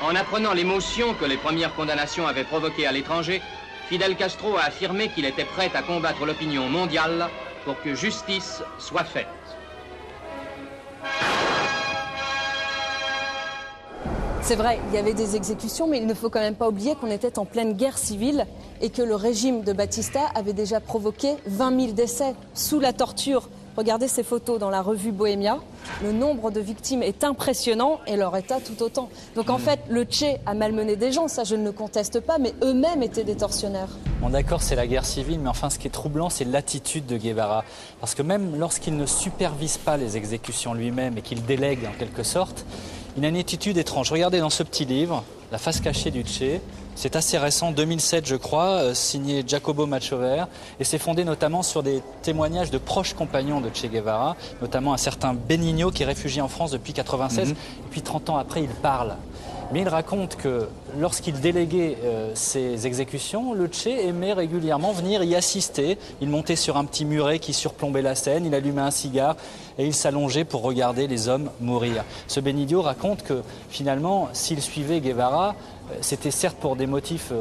En apprenant l'émotion que les premières condamnations avaient provoquée à l'étranger, Fidel Castro a affirmé qu'il était prêt à combattre l'opinion mondiale pour que justice soit faite. C'est vrai, il y avait des exécutions, mais il ne faut quand même pas oublier qu'on était en pleine guerre civile et que le régime de Batista avait déjà provoqué 20 000 décès sous la torture. Regardez ces photos dans la revue Bohémia. Le nombre de victimes est impressionnant et leur état tout autant. Donc en fait, le Che a malmené des gens, ça je ne le conteste pas, mais eux-mêmes étaient des tortionnaires. Bon d'accord, c'est la guerre civile, mais enfin ce qui est troublant, c'est l'attitude de Guevara. Parce que même lorsqu'il ne supervise pas les exécutions lui-même et qu'il délègue en quelque sorte, il a une attitude étrange. Regardez dans ce petit livre, La face cachée du Che. C'est assez récent, 2007 je crois, signé Jacobo Machover, et c'est fondé notamment sur des témoignages de proches compagnons de Che Guevara, notamment un certain Benigno qui est réfugié en France depuis 1996, et puis 30 ans après il parle. Mais il raconte que lorsqu'il déléguait ses exécutions, le Che aimait régulièrement venir y assister. Il montait sur un petit muret qui surplombait la scène, il allumait un cigare et il s'allongeait pour regarder les hommes mourir. Ce Benigno raconte que finalement, s'il suivait Guevara, c'était certes pour des motifs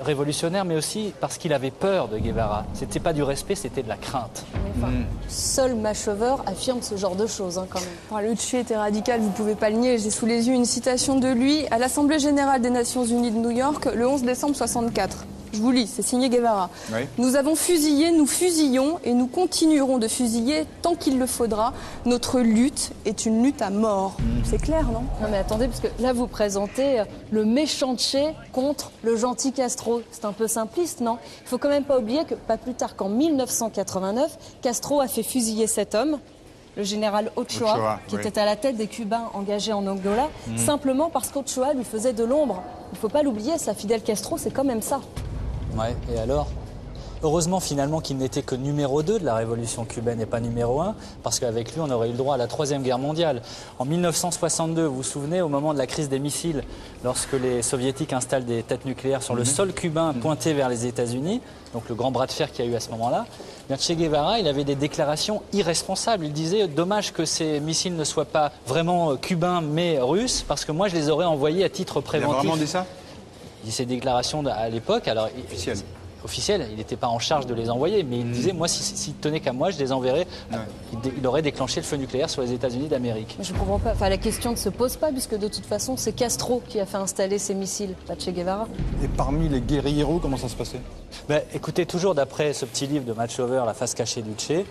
révolutionnaires, mais aussi parce qu'il avait peur de Guevara. C'était pas du respect, c'était de la crainte. Enfin, seul Machover affirme ce genre de choses quand même. Enfin, le Che était radical, vous pouvez pas le nier. J'ai sous les yeux une citation de lui à l'Assemblée générale des Nations unies de New York le 11 décembre 1964. Je vous lis, c'est signé Guevara. Oui. Nous avons fusillé, nous fusillons et nous continuerons de fusiller tant qu'il le faudra. Notre lutte est une lutte à mort. C'est clair, non? Non mais attendez, parce que là vous présentez le méchant Che contre le gentil Castro. C'est un peu simpliste, non? Il faut quand même pas oublier que pas plus tard qu'en 1989, Castro a fait fusiller cet homme, le général Ochoa, qui était à la tête des Cubains engagés en Angola, simplement parce qu'Ochoa lui faisait de l'ombre. Il ne faut pas l'oublier, ça, Fidel Castro, c'est quand même ça. Ouais, et alors? Heureusement finalement qu'il n'était que numéro 2 de la révolution cubaine et pas numéro 1, parce qu'avec lui on aurait eu le droit à la Troisième Guerre mondiale. En 1962, vous vous souvenez, au moment de la crise des missiles, lorsque les soviétiques installent des têtes nucléaires sur le sol cubain pointé vers les États-Unis, donc le grand bras de fer qu'il y a eu à ce moment-là, Che Guevara, il avait des déclarations irresponsables. Il disait, dommage que ces missiles ne soient pas vraiment cubains mais russes, parce que moi je les aurais envoyés à titre préventif. Il a vraiment dit ça? Il dit ces déclarations à l'époque, alors officiel, il n'était pas en charge de les envoyer, mais il disait, moi, s'il tenait qu'à moi, je les enverrais. Il aurait déclenché le feu nucléaire sur les États-Unis d'Amérique. Je ne comprends pas. Enfin, la question ne se pose pas, puisque de toute façon, c'est Castro qui a fait installer ces missiles, pas Che Guevara. Et parmi les guérilleros, comment ça se passait? Écoutez, toujours d'après ce petit livre de Machover, La face cachée du Che,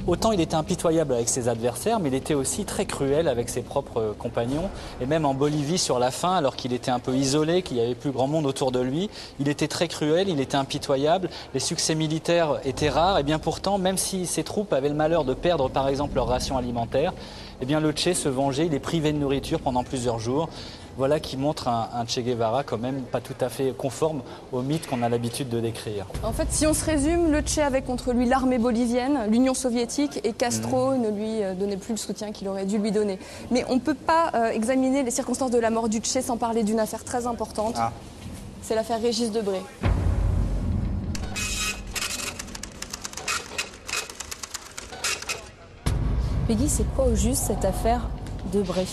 autant il était impitoyable avec ses adversaires, mais il était aussi très cruel avec ses propres compagnons. Et même en Bolivie, sur la fin, alors qu'il était un peu isolé, qu'il n'y avait plus grand monde autour de lui, il était très cruel, il était impitoyable. Les succès militaires étaient rares, et bien pourtant, même si ses troupes avaient le malheur de perdre par exemple leur ration alimentaire, Eh bien, le Che se vengeait, il est privé de nourriture pendant plusieurs jours. Voilà qui montre un Che Guevara quand même pas tout à fait conforme au mythe qu'on a l'habitude de décrire. En fait, si on se résume, le Che avait contre lui l'armée bolivienne, l'Union soviétique, et Castro ne lui donnait plus le soutien qu'il aurait dû lui donner. Mais on ne peut pas examiner les circonstances de la mort du Che sans parler d'une affaire très importante. C'est l'affaire Régis Debray. Peggy, c'est quoi au juste cette affaire Debray?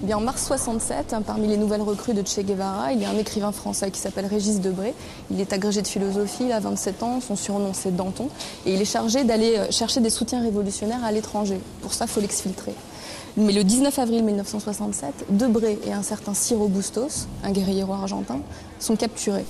Eh bien, en mars 67, parmi les nouvelles recrues de Che Guevara, il y a un écrivain français qui s'appelle Régis Debray. Il est agrégé de philosophie, il a 27 ans, son surnom c'est Danton. Et il est chargé d'aller chercher des soutiens révolutionnaires à l'étranger. Pour ça, il faut l'exfiltrer. Mais le 19 avril 1967, Debray et un certain Ciro Bustos, un guérillero argentin, sont capturés.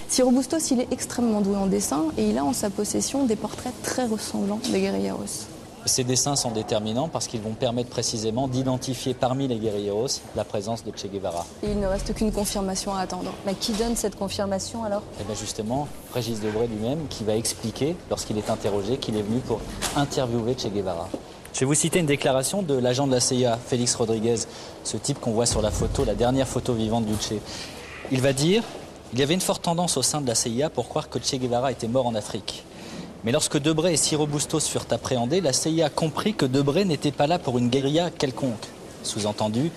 Ciro Bustos, il est extrêmement doué en dessin et il a en sa possession des portraits très ressemblants des guérilleros. Ces dessins sont déterminants parce qu'ils vont permettre précisément d'identifier parmi les guérilleros la présence de Che Guevara. Et il ne reste qu'une confirmation à attendre. Mais qui donne cette confirmation alors? Et bien justement, Régis Debray lui-même qui va expliquer, lorsqu'il est interrogé, qu'il est venu pour interviewer Che Guevara. Je vais vous citer une déclaration de l'agent de la CIA, Félix Rodriguez, ce type qu'on voit sur la photo, la dernière photo vivante du Che. Il va dire « Il y avait une forte tendance au sein de la CIA pour croire que Che Guevara était mort en Afrique. Mais lorsque Debray et Ciro Bustos furent appréhendés, la CIA comprit que Debray n'était pas là pour une guérilla quelconque. Sous-entendu,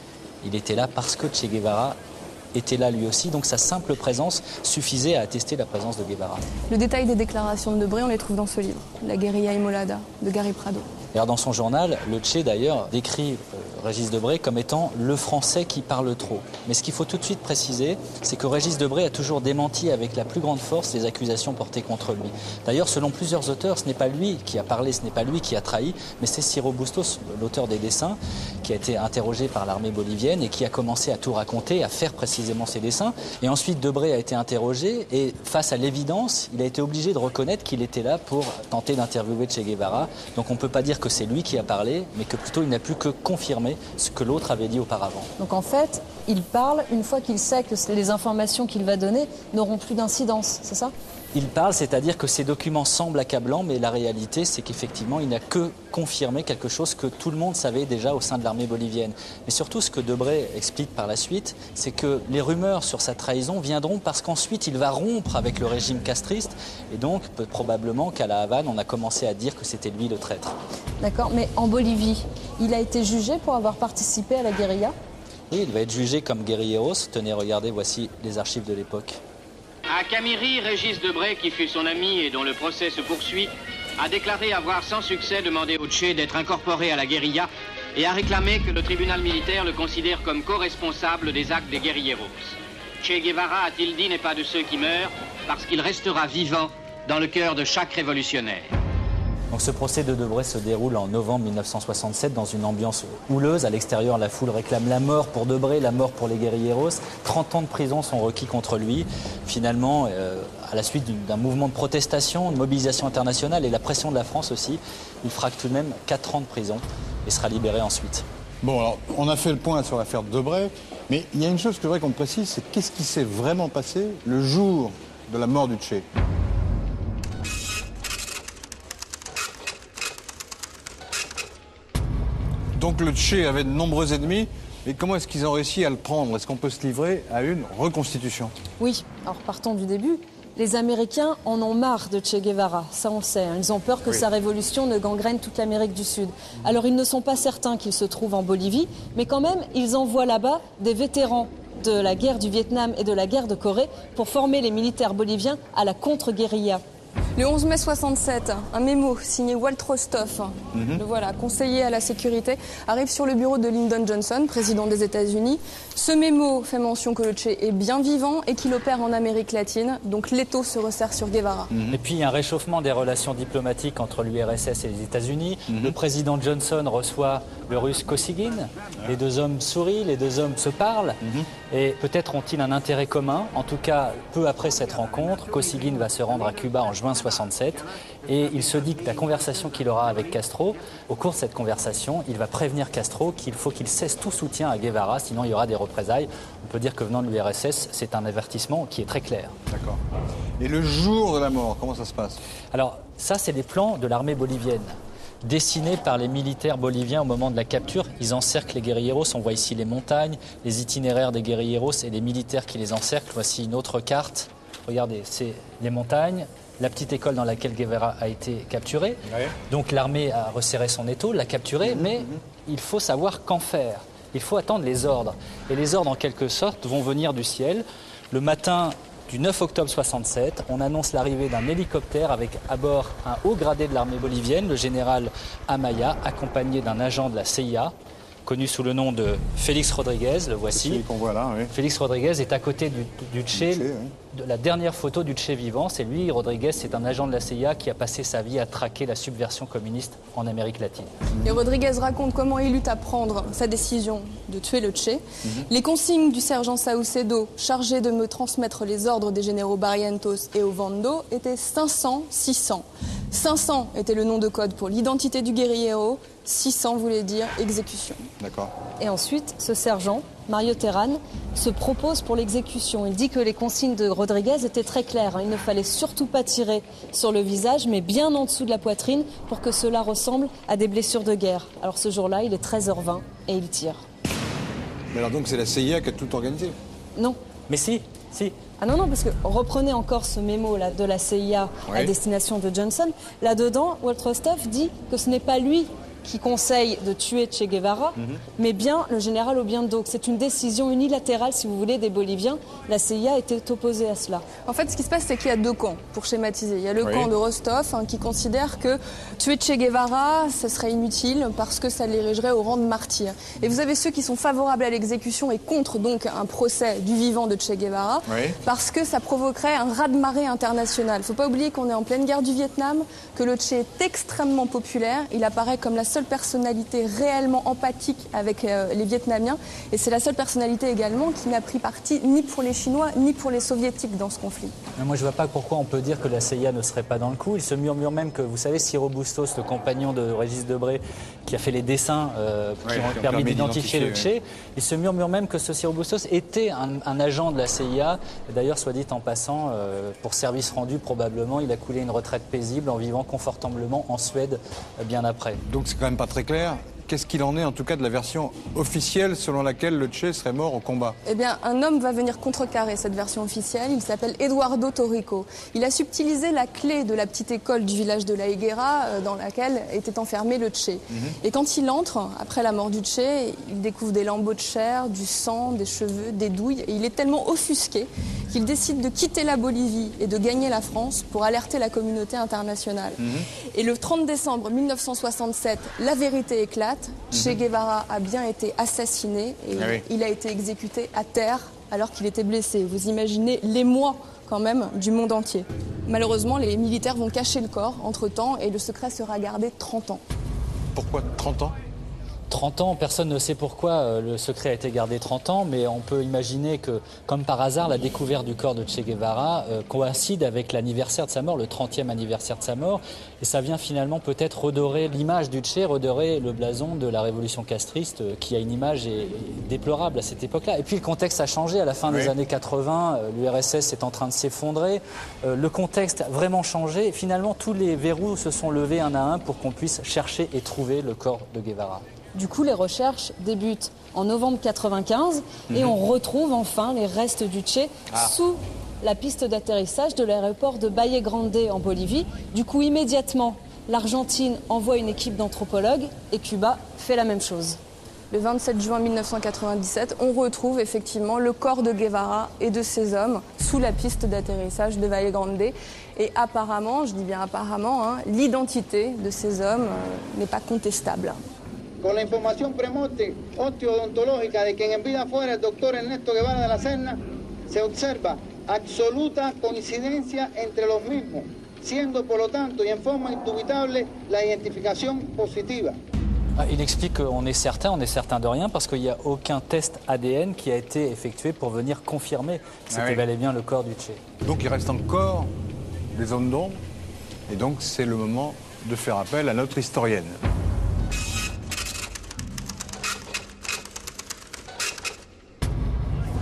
il était là parce que Che Guevara était là lui aussi, donc sa simple présence suffisait à attester la présence de Guevara. » Le détail des déclarations de Debray, on les trouve dans ce livre, La guérilla Immolada, de Gary Prado. Alors dans son journal, le Che d'ailleurs décrit Régis Debray comme étant le Français qui parle trop. Mais ce qu'il faut tout de suite préciser, c'est que Régis Debray a toujours démenti avec la plus grande force les accusations portées contre lui. D'ailleurs, selon plusieurs auteurs, ce n'est pas lui qui a parlé, ce n'est pas lui qui a trahi, mais c'est Ciro Bustos, l'auteur des dessins, qui a été interrogé par l'armée bolivienne et qui a commencé à tout raconter, à faire précisément ses dessins. Et ensuite, Debray a été interrogé et face à l'évidence, il a été obligé de reconnaître qu'il était là pour tenter d'interviewer Che Guevara. Donc on ne peut pas dire que c'est lui qui a parlé, mais que plutôt il n'a pu que confirmer ce que l'autre avait dit auparavant. Donc en fait, il parle une fois qu'il sait que les informations qu'il va donner n'auront plus d'incidence, c'est ça? Il parle, c'est-à-dire que ces documents semblent accablants, mais la réalité, c'est qu'effectivement, il n'a que confirmé quelque chose que tout le monde savait déjà au sein de l'armée bolivienne. Mais surtout, ce que Debray explique par la suite, c'est que les rumeurs sur sa trahison viendront parce qu'ensuite, il va rompre avec le régime castriste. Et donc, probablement qu'à la Havane, on a commencé à dire que c'était lui le traître. D'accord, mais en Bolivie, il a été jugé pour avoir participé à la guérilla? Oui, il va être jugé comme guérilleros. Tenez, regardez, voici les archives de l'époque. À Camiri, Régis Debray, qui fut son ami et dont le procès se poursuit, a déclaré avoir sans succès demandé au Che d'être incorporé à la guérilla et a réclamé que le tribunal militaire le considère comme co-responsable des actes des guérilleros. Che Guevara, a-t-il dit, n'est pas de ceux qui meurent parce qu'il restera vivant dans le cœur de chaque révolutionnaire. Donc ce procès de Debray se déroule en novembre 1967 dans une ambiance houleuse. À l'extérieur, la foule réclame la mort pour Debray, la mort pour les guérilleros. 30 ans de prison sont requis contre lui. Finalement, à la suite d'un mouvement de protestation, de mobilisation internationale et la pression de la France aussi, il fera tout de même 4 ans de prison et sera libéré ensuite. Bon, alors, on a fait le point sur l'affaire Debray, mais il y a une chose que je voudrais qu'on précise, c'est qu'est-ce qui s'est vraiment passé le jour de la mort du Che. Donc le Che avait de nombreux ennemis, et comment est-ce qu'ils ont réussi à le prendre? Est-ce qu'on peut se livrer à une reconstitution? Oui, alors partons du début. Les Américains en ont marre de Che Guevara, ça on le sait. Ils ont peur que sa révolution ne gangrène toute l'Amérique du Sud. Alors ils ne sont pas certains qu'il se trouve en Bolivie, mais quand même, ils envoient là-bas des vétérans de la guerre du Vietnam et de la guerre de Corée pour former les militaires boliviens à la contre-guérilla. Le 11 mai 67, un mémo signé Walt Rostoff, le voilà, conseiller à la sécurité, arrive sur le bureau de Lyndon Johnson, président des États-Unis. Ce mémo fait mention que le Che est bien vivant et qu'il opère en Amérique latine, donc l'étau se resserre sur Guevara. Et puis il y a un réchauffement des relations diplomatiques entre l'URSS et les États-Unis. Le président Johnson reçoit le russe Kosygin. Les deux hommes sourient, les deux hommes se parlent. Et peut-être ont-ils un intérêt commun. En tout cas, peu après cette rencontre, Kosygin va se rendre à Cuba en juin 67 et il se dit que la conversation qu'il aura avec Castro, au cours de cette conversation, il va prévenir Castro qu'il faut qu'il cesse tout soutien à Guevara, sinon il y aura des représailles. On peut dire que venant de l'URSS, c'est un avertissement qui est très clair. D'accord. Et le jour de la mort, comment ça se passe? Alors ça, c'est les plans de l'armée bolivienne dessinés par les militaires boliviens au moment de la capture. Ils encerclent les guérilleros. On voit ici les montagnes, les itinéraires des guérilleros et les militaires qui les encerclent. Voici une autre carte. Regardez, c'est les montagnes, la petite école dans laquelle Guevara a été capturé. Ouais. Donc l'armée a resserré son étau, l'a capturé, mais il faut savoir qu'en faire. Il faut attendre les ordres. Et les ordres, en quelque sorte, vont venir du ciel. Le matin du 9 octobre 67, on annonce l'arrivée d'un hélicoptère avec à bord un haut gradé de l'armée bolivienne, le général Amaya, accompagné d'un agent de la CIA, connu sous le nom de Félix Rodriguez, le voici. C'est celui qu'on voit là, oui. Félix Rodriguez est à côté du Che. Oui. De la dernière photo du Che vivant, c'est lui, Rodriguez, c'est un agent de la CIA qui a passé sa vie à traquer la subversion communiste en Amérique latine. Et Rodriguez raconte comment il eut à prendre sa décision de tuer le Che. Les consignes du sergent Saucedo, chargé de me transmettre les ordres des généraux Barrientos et Ovando, étaient 500-600. 500 était le nom de code pour l'identité du guerriero, 600 voulait dire exécution. D'accord. Et ensuite, ce sergent, Mario Terán, se propose pour l'exécution. Il dit que les consignes de Rodriguez étaient très claires. Il ne fallait surtout pas tirer sur le visage, mais bien en dessous de la poitrine pour que cela ressemble à des blessures de guerre. Alors ce jour-là, il est 13h20 et il tire. Mais alors donc c'est la CIA qui a tout organisé? Non. Mais si. Ah non, parce que reprenez encore ce mémo là, de la CIA à destination de Johnson. Là-dedans, Walt Rostov dit que ce n'est pas lui qui conseille de tuer Che Guevara, mais bien le général Obiando. C'est une décision unilatérale, si vous voulez, des Boliviens. La CIA était opposée à cela. En fait, ce qui se passe, c'est qu'il y a deux camps, pour schématiser. Il y a le camp de Rostov, qui considère que tuer Che Guevara, ce serait inutile parce que ça l'érigerait au rang de martyr. Et vous avez ceux qui sont favorables à l'exécution et contre donc un procès du vivant de Che Guevara, parce que ça provoquerait un raz-de-marée international. Il ne faut pas oublier qu'on est en pleine guerre du Vietnam, que le Che est extrêmement populaire. Il apparaît comme la seule personnalité réellement empathique avec les Vietnamiens, et c'est la seule personnalité également qui n'a pris parti ni pour les Chinois ni pour les Soviétiques dans ce conflit. Mais moi je ne vois pas pourquoi on peut dire que la CIA ne serait pas dans le coup. Il se murmure même que, vous savez, Ciro Bustos, le compagnon de Régis Debray, qui a fait les dessins qui ont permis d'identifier le Che, il se murmure même que ce Ciro Bustos était un agent de la CIA. D'ailleurs, soit dit en passant, pour service rendu probablement, il a coulé une retraite paisible en vivant confortablement en Suède bien après. Donc c'est quand même pas très clair. Qu'est-ce qu'il en est en tout cas de la version officielle selon laquelle le Che serait mort au combat? Eh bien, un homme va venir contrecarrer cette version officielle. Il s'appelle Eduardo Torrico. Il a subtilisé la clé de la petite école du village de La Higuera dans laquelle était enfermé le Che. Et quand il entre, après la mort du Che, il découvre des lambeaux de chair, du sang, des cheveux, des douilles. Et il est tellement offusqué qu'il décide de quitter la Bolivie et de gagner la France pour alerter la communauté internationale. Et le 30 décembre 1967, la vérité éclate. Che Guevara a bien été assassiné et il a été exécuté à terre alors qu'il était blessé. Vous imaginez l'émoi quand même du monde entier. Malheureusement, les militaires vont cacher le corps entre-temps et le secret sera gardé 30 ans. Pourquoi 30 ans? 30 ans, personne ne sait pourquoi le secret a été gardé 30 ans, mais on peut imaginer que, comme par hasard, la découverte du corps de Che Guevara coïncide avec l'anniversaire de sa mort, le 30e anniversaire de sa mort, et ça vient finalement peut-être redorer l'image du Che, redorer le blason de la révolution castriste, qui a une image déplorable à cette époque-là. Et puis le contexte a changé à la fin des années 80, l'URSS est en train de s'effondrer, le contexte a vraiment changé, et finalement tous les verrous se sont levés un à un pour qu'on puisse chercher et trouver le corps de Guevara. Du coup, les recherches débutent en novembre 1995 et on retrouve enfin les restes du Che sous la piste d'atterrissage de l'aéroport de Valle Grande en Bolivie. Du coup, immédiatement, l'Argentine envoie une équipe d'anthropologues et Cuba fait la même chose. Le 27 juin 1997, on retrouve effectivement le corps de Guevara et de ses hommes sous la piste d'atterrissage de Valle Grande. Et apparemment, je dis bien apparemment, l'identité de ces hommes n'est pas contestable. Con la información premote osteodontológica de quien en vida fuera el doctor Ernesto Guevara de la Serna, se observa absoluta coincidencia entre los mismos, siendo por lo tanto y en forma indubitable la identificación positiva. Il explique qu'on est certain de rien parce qu'il n'y a aucun test ADN qui a été effectué pour venir confirmer que c'était bel et bien le corps du Che. Donc il reste encore des zones d'ombre et donc c'est le moment de faire appel à notre historienne.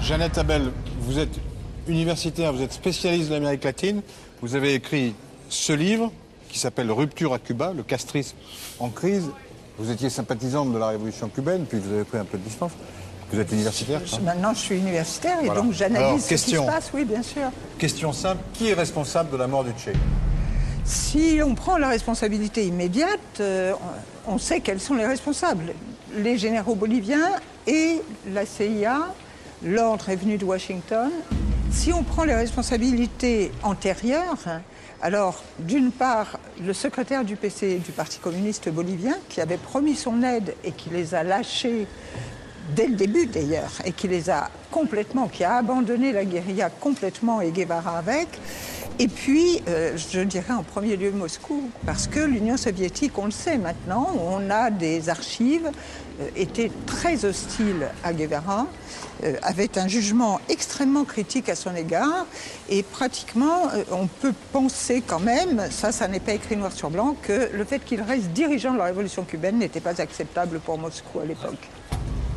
Jeannette Abel, vous êtes universitaire, vous êtes spécialiste de l'Amérique latine, vous avez écrit ce livre qui s'appelle Rupture à Cuba, le castrisme en crise. Vous étiez sympathisante de la révolution cubaine, puis vous avez pris un peu de distance. Vous êtes universitaire, ça ? Maintenant, je suis universitaire et Voilà. donc j'analyse ce qui se question. passe, oui, bien sûr. Question simple, qui est responsable de la mort du Che ? Si on prend la responsabilité immédiate, on sait quels sont les responsables. Les généraux boliviens et la CIA, l'ordre est venu de Washington. Si on prend les responsabilités antérieures, alors d'une part, le secrétaire du PC, du Parti communiste bolivien, qui avait promis son aide et qui les a lâchés dès le début d'ailleurs, et qui les a complètement, qui a abandonné la guérilla complètement et Guevara avec. Et puis, je dirais en premier lieu Moscou, parce que l'Union soviétique, on le sait maintenant, on a des archives, était très hostile à Guevara, avait un jugement extrêmement critique à son égard, et pratiquement, on peut penser quand même, ça n'est pas écrit noir sur blanc, que le fait qu'il reste dirigeant de la révolution cubaine n'était pas acceptable pour Moscou à l'époque.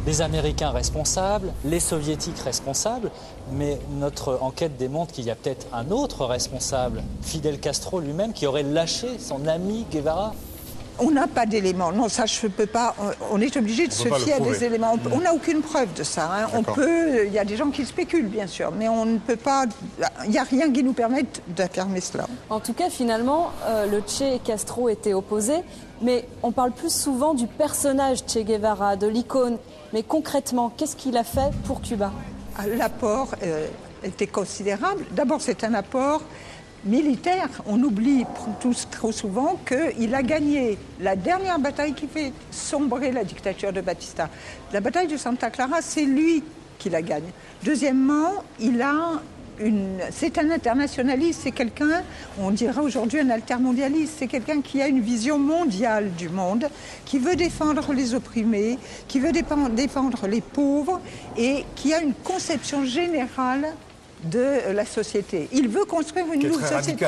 Les Américains responsables, les Soviétiques responsables, mais notre enquête démontre qu'il y a peut-être un autre responsable, Fidel Castro lui-même, qui aurait lâché son ami Guevara. On n'a pas d'éléments. Non, ça, je ne peux pas. On est obligé de se fier à des éléments. On n'a aucune preuve de ça. Hein. On peut. Il y a des gens qui spéculent, bien sûr, mais on ne peut pas. Il n'y a rien qui nous permette d'affirmer cela. En tout cas, finalement, le Che et Castro étaient opposés, mais on parle plus souvent du personnage Che Guevara, de l'icône. Mais concrètement, qu'est-ce qu'il a fait pour Cuba ? L'apport était considérable. D'abord, c'est un apport militaire. On oublie tous trop souvent qu'il a gagné la dernière bataille qui fait sombrer la dictature de Batista. La bataille de Santa Clara, c'est lui qui la gagne. Deuxièmement, c'est un internationaliste, c'est quelqu'un, on dirait aujourd'hui un altermondialiste, c'est quelqu'un qui a une vision mondiale du monde, qui veut défendre les opprimés, qui veut défendre les pauvres et qui a une conception générale de la société. Il veut construire une nouvelle société.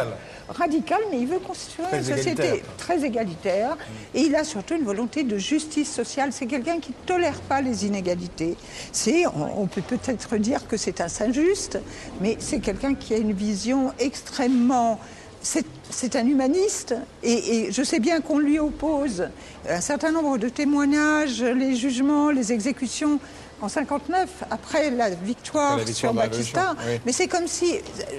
Radical, mais il veut construire une société très égalitaire. Et il a surtout une volonté de justice sociale. C'est quelqu'un qui ne tolère pas les inégalités. On peut peut-être dire que c'est un Saint-Just, mais c'est quelqu'un qui a une vision extrêmement... C'est un humaniste, et je sais bien qu'on lui oppose un certain nombre de témoignages, les jugements, les exécutions en 1959, après la victoire sur Batista. Oui. Mais c'est comme si,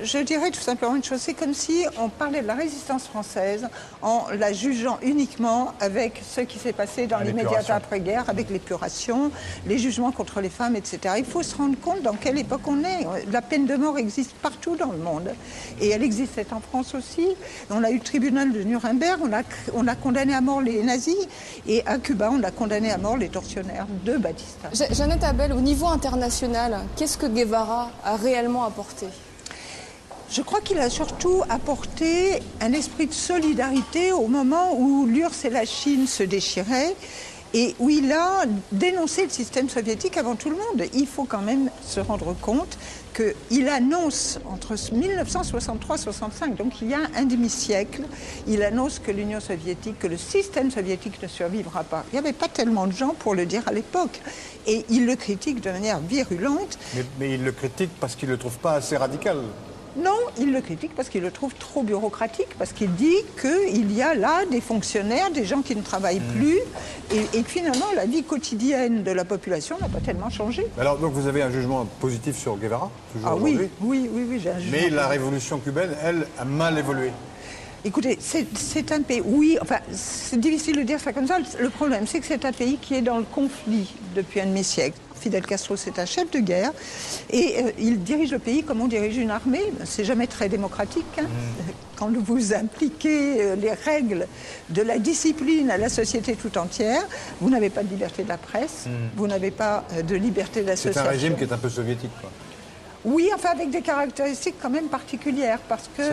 je dirais tout simplement une chose, c'est comme si on parlait de la résistance française en la jugeant uniquement avec ce qui s'est passé dans l'immédiat après-guerre, avec l'épuration, les jugements contre les femmes, etc. Il faut se rendre compte dans quelle époque on est. La peine de mort existe partout dans le monde. Et elle existait en France aussi. On a eu le tribunal de Nuremberg, on a condamné à mort les nazis, et à Cuba, on a condamné à mort les tortionnaires de Batista. Jeannette Abel, au niveau international, qu'est-ce que Guevara a réellement apporté ? Je crois qu'il a surtout apporté un esprit de solidarité au moment où l'URSS et la Chine se déchiraient et où il a dénoncé le système soviétique avant tout le monde. Il faut quand même se rendre compte qu'il annonce entre 1963-65, donc il y a un demi-siècle, il annonce que l'Union soviétique, que le système soviétique ne survivra pas. Il n'y avait pas tellement de gens pour le dire à l'époque. Et il le critique de manière virulente. Mais il le critique parce qu'il ne le trouve pas assez radical. Non, il le critique parce qu'il le trouve trop bureaucratique, parce qu'il dit qu'il y a là des fonctionnaires, des gens qui ne travaillent plus, et que finalement la vie quotidienne de la population n'a pas tellement changé. Alors donc vous avez un jugement positif sur Guevara, toujours aujourd'hui ? Oui, j'ai un jugement. Mais la révolution cubaine, elle, a mal évolué. Écoutez, c'est un pays, oui, enfin, c'est difficile de dire ça comme ça. Le problème, c'est que c'est un pays qui est dans le conflit depuis un demi-siècle. Fidel Castro, c'est un chef de guerre et il dirige le pays comme on dirige une armée. C'est jamais très démocratique. Hein. Quand vous impliquez les règles de la discipline à la société tout entière, vous n'avez pas de liberté de la presse, vous n'avez pas de liberté d'association. C'est un régime qui est un peu soviétique, quoi. Oui, enfin avec des caractéristiques quand même particulières parce que...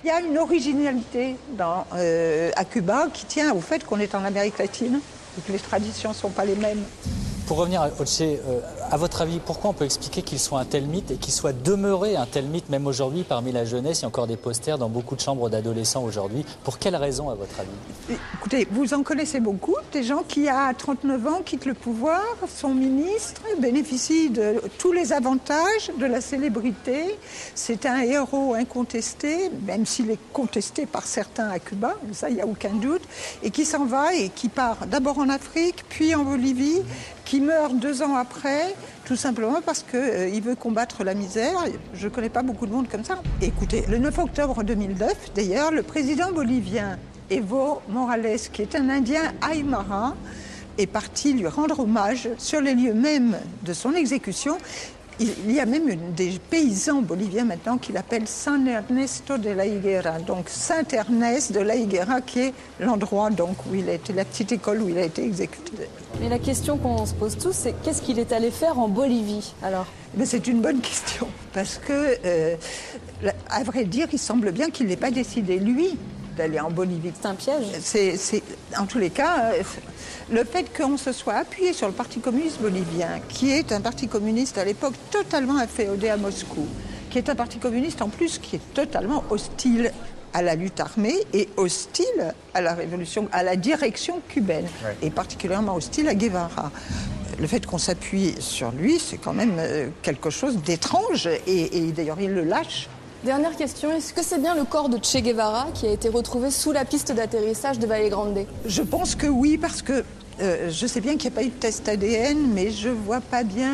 il y a une originalité à Cuba qui tient au fait qu'on est en Amérique latine et que les traditions ne sont pas les mêmes. Pour revenir au Che, À votre avis, pourquoi on peut expliquer qu'il soit un tel mythe et qu'il soit demeuré un tel mythe, même aujourd'hui, parmi la jeunesse? Il y a encore des posters dans beaucoup de chambres d'adolescents aujourd'hui. Pour quelle raison, à votre avis? Écoutez, vous en connaissez beaucoup, des gens qui, à 39 ans, quittent le pouvoir, sont ministres, bénéficient de tous les avantages de la célébrité. C'est un héros incontesté, même s'il est contesté par certains à Cuba, ça, il n'y a aucun doute, et qui s'en va et qui part d'abord en Afrique, puis en Bolivie, qui meurt 2 ans après, tout simplement parce qu'il veut combattre la misère. Je ne connais pas beaucoup de monde comme ça. Écoutez, le 9 octobre 2009, d'ailleurs, le président bolivien Evo Morales, qui est un Indien Aymara, est parti lui rendre hommage sur les lieux mêmes de son exécution. Il y a même des paysans boliviens maintenant qui l'appellent San Ernesto de la Higuera, donc Saint-Ernest de la Higuera, qui est l'endroit donc où il a été, la petite école où il a été exécuté. Mais la question qu'on se pose tous, c'est qu'est-ce qu'il est allé faire en Bolivie alors? Mais c'est une bonne question, parce que, à vrai dire, il semble bien qu'il n'ait pas décidé, lui, d'aller en Bolivie. C'est un piège. En tous les cas, le fait qu'on se soit appuyé sur le Parti communiste bolivien, qui est un parti communiste à l'époque totalement inféodé à Moscou, qui est un parti communiste en plus qui est totalement hostile à la lutte armée et hostile à la révolution, à la direction cubaine, et particulièrement hostile à Guevara. Le fait qu'on s'appuie sur lui, c'est quand même quelque chose d'étrange, et d'ailleurs il le lâche. Dernière question, est-ce que c'est bien le corps de Che Guevara qui a été retrouvé sous la piste d'atterrissage de Valle Grande? Je pense que oui, parce que je sais bien qu'il n'y a pas eu de test ADN, mais je ne vois pas bien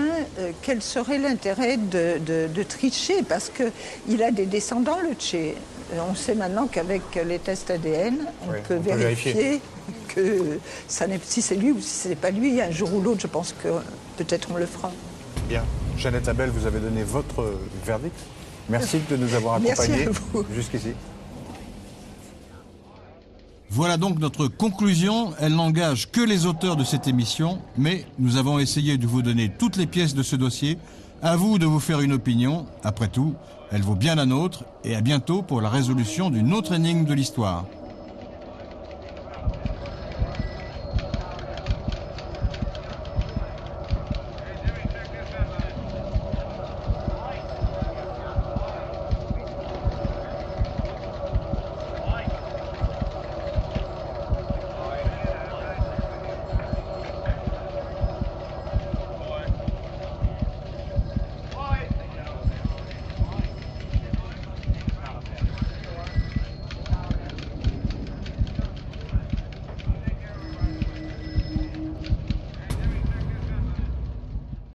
quel serait l'intérêt de tricher, parce qu'il a des descendants, le Che. On sait maintenant qu'avec les tests ADN, on peut vérifier que si c'est lui ou si ce n'est pas lui, un jour ou l'autre, je pense que peut-être on le fera. Bien. Jeannette Abel, vous avez donné votre verdict. Merci de nous avoir accompagnés jusqu'ici. Voilà donc notre conclusion. Elle n'engage que les auteurs de cette émission, mais nous avons essayé de vous donner toutes les pièces de ce dossier. À vous de vous faire une opinion. Après tout, elle vaut bien la nôtre. Et à bientôt pour la résolution d'une autre énigme de l'histoire.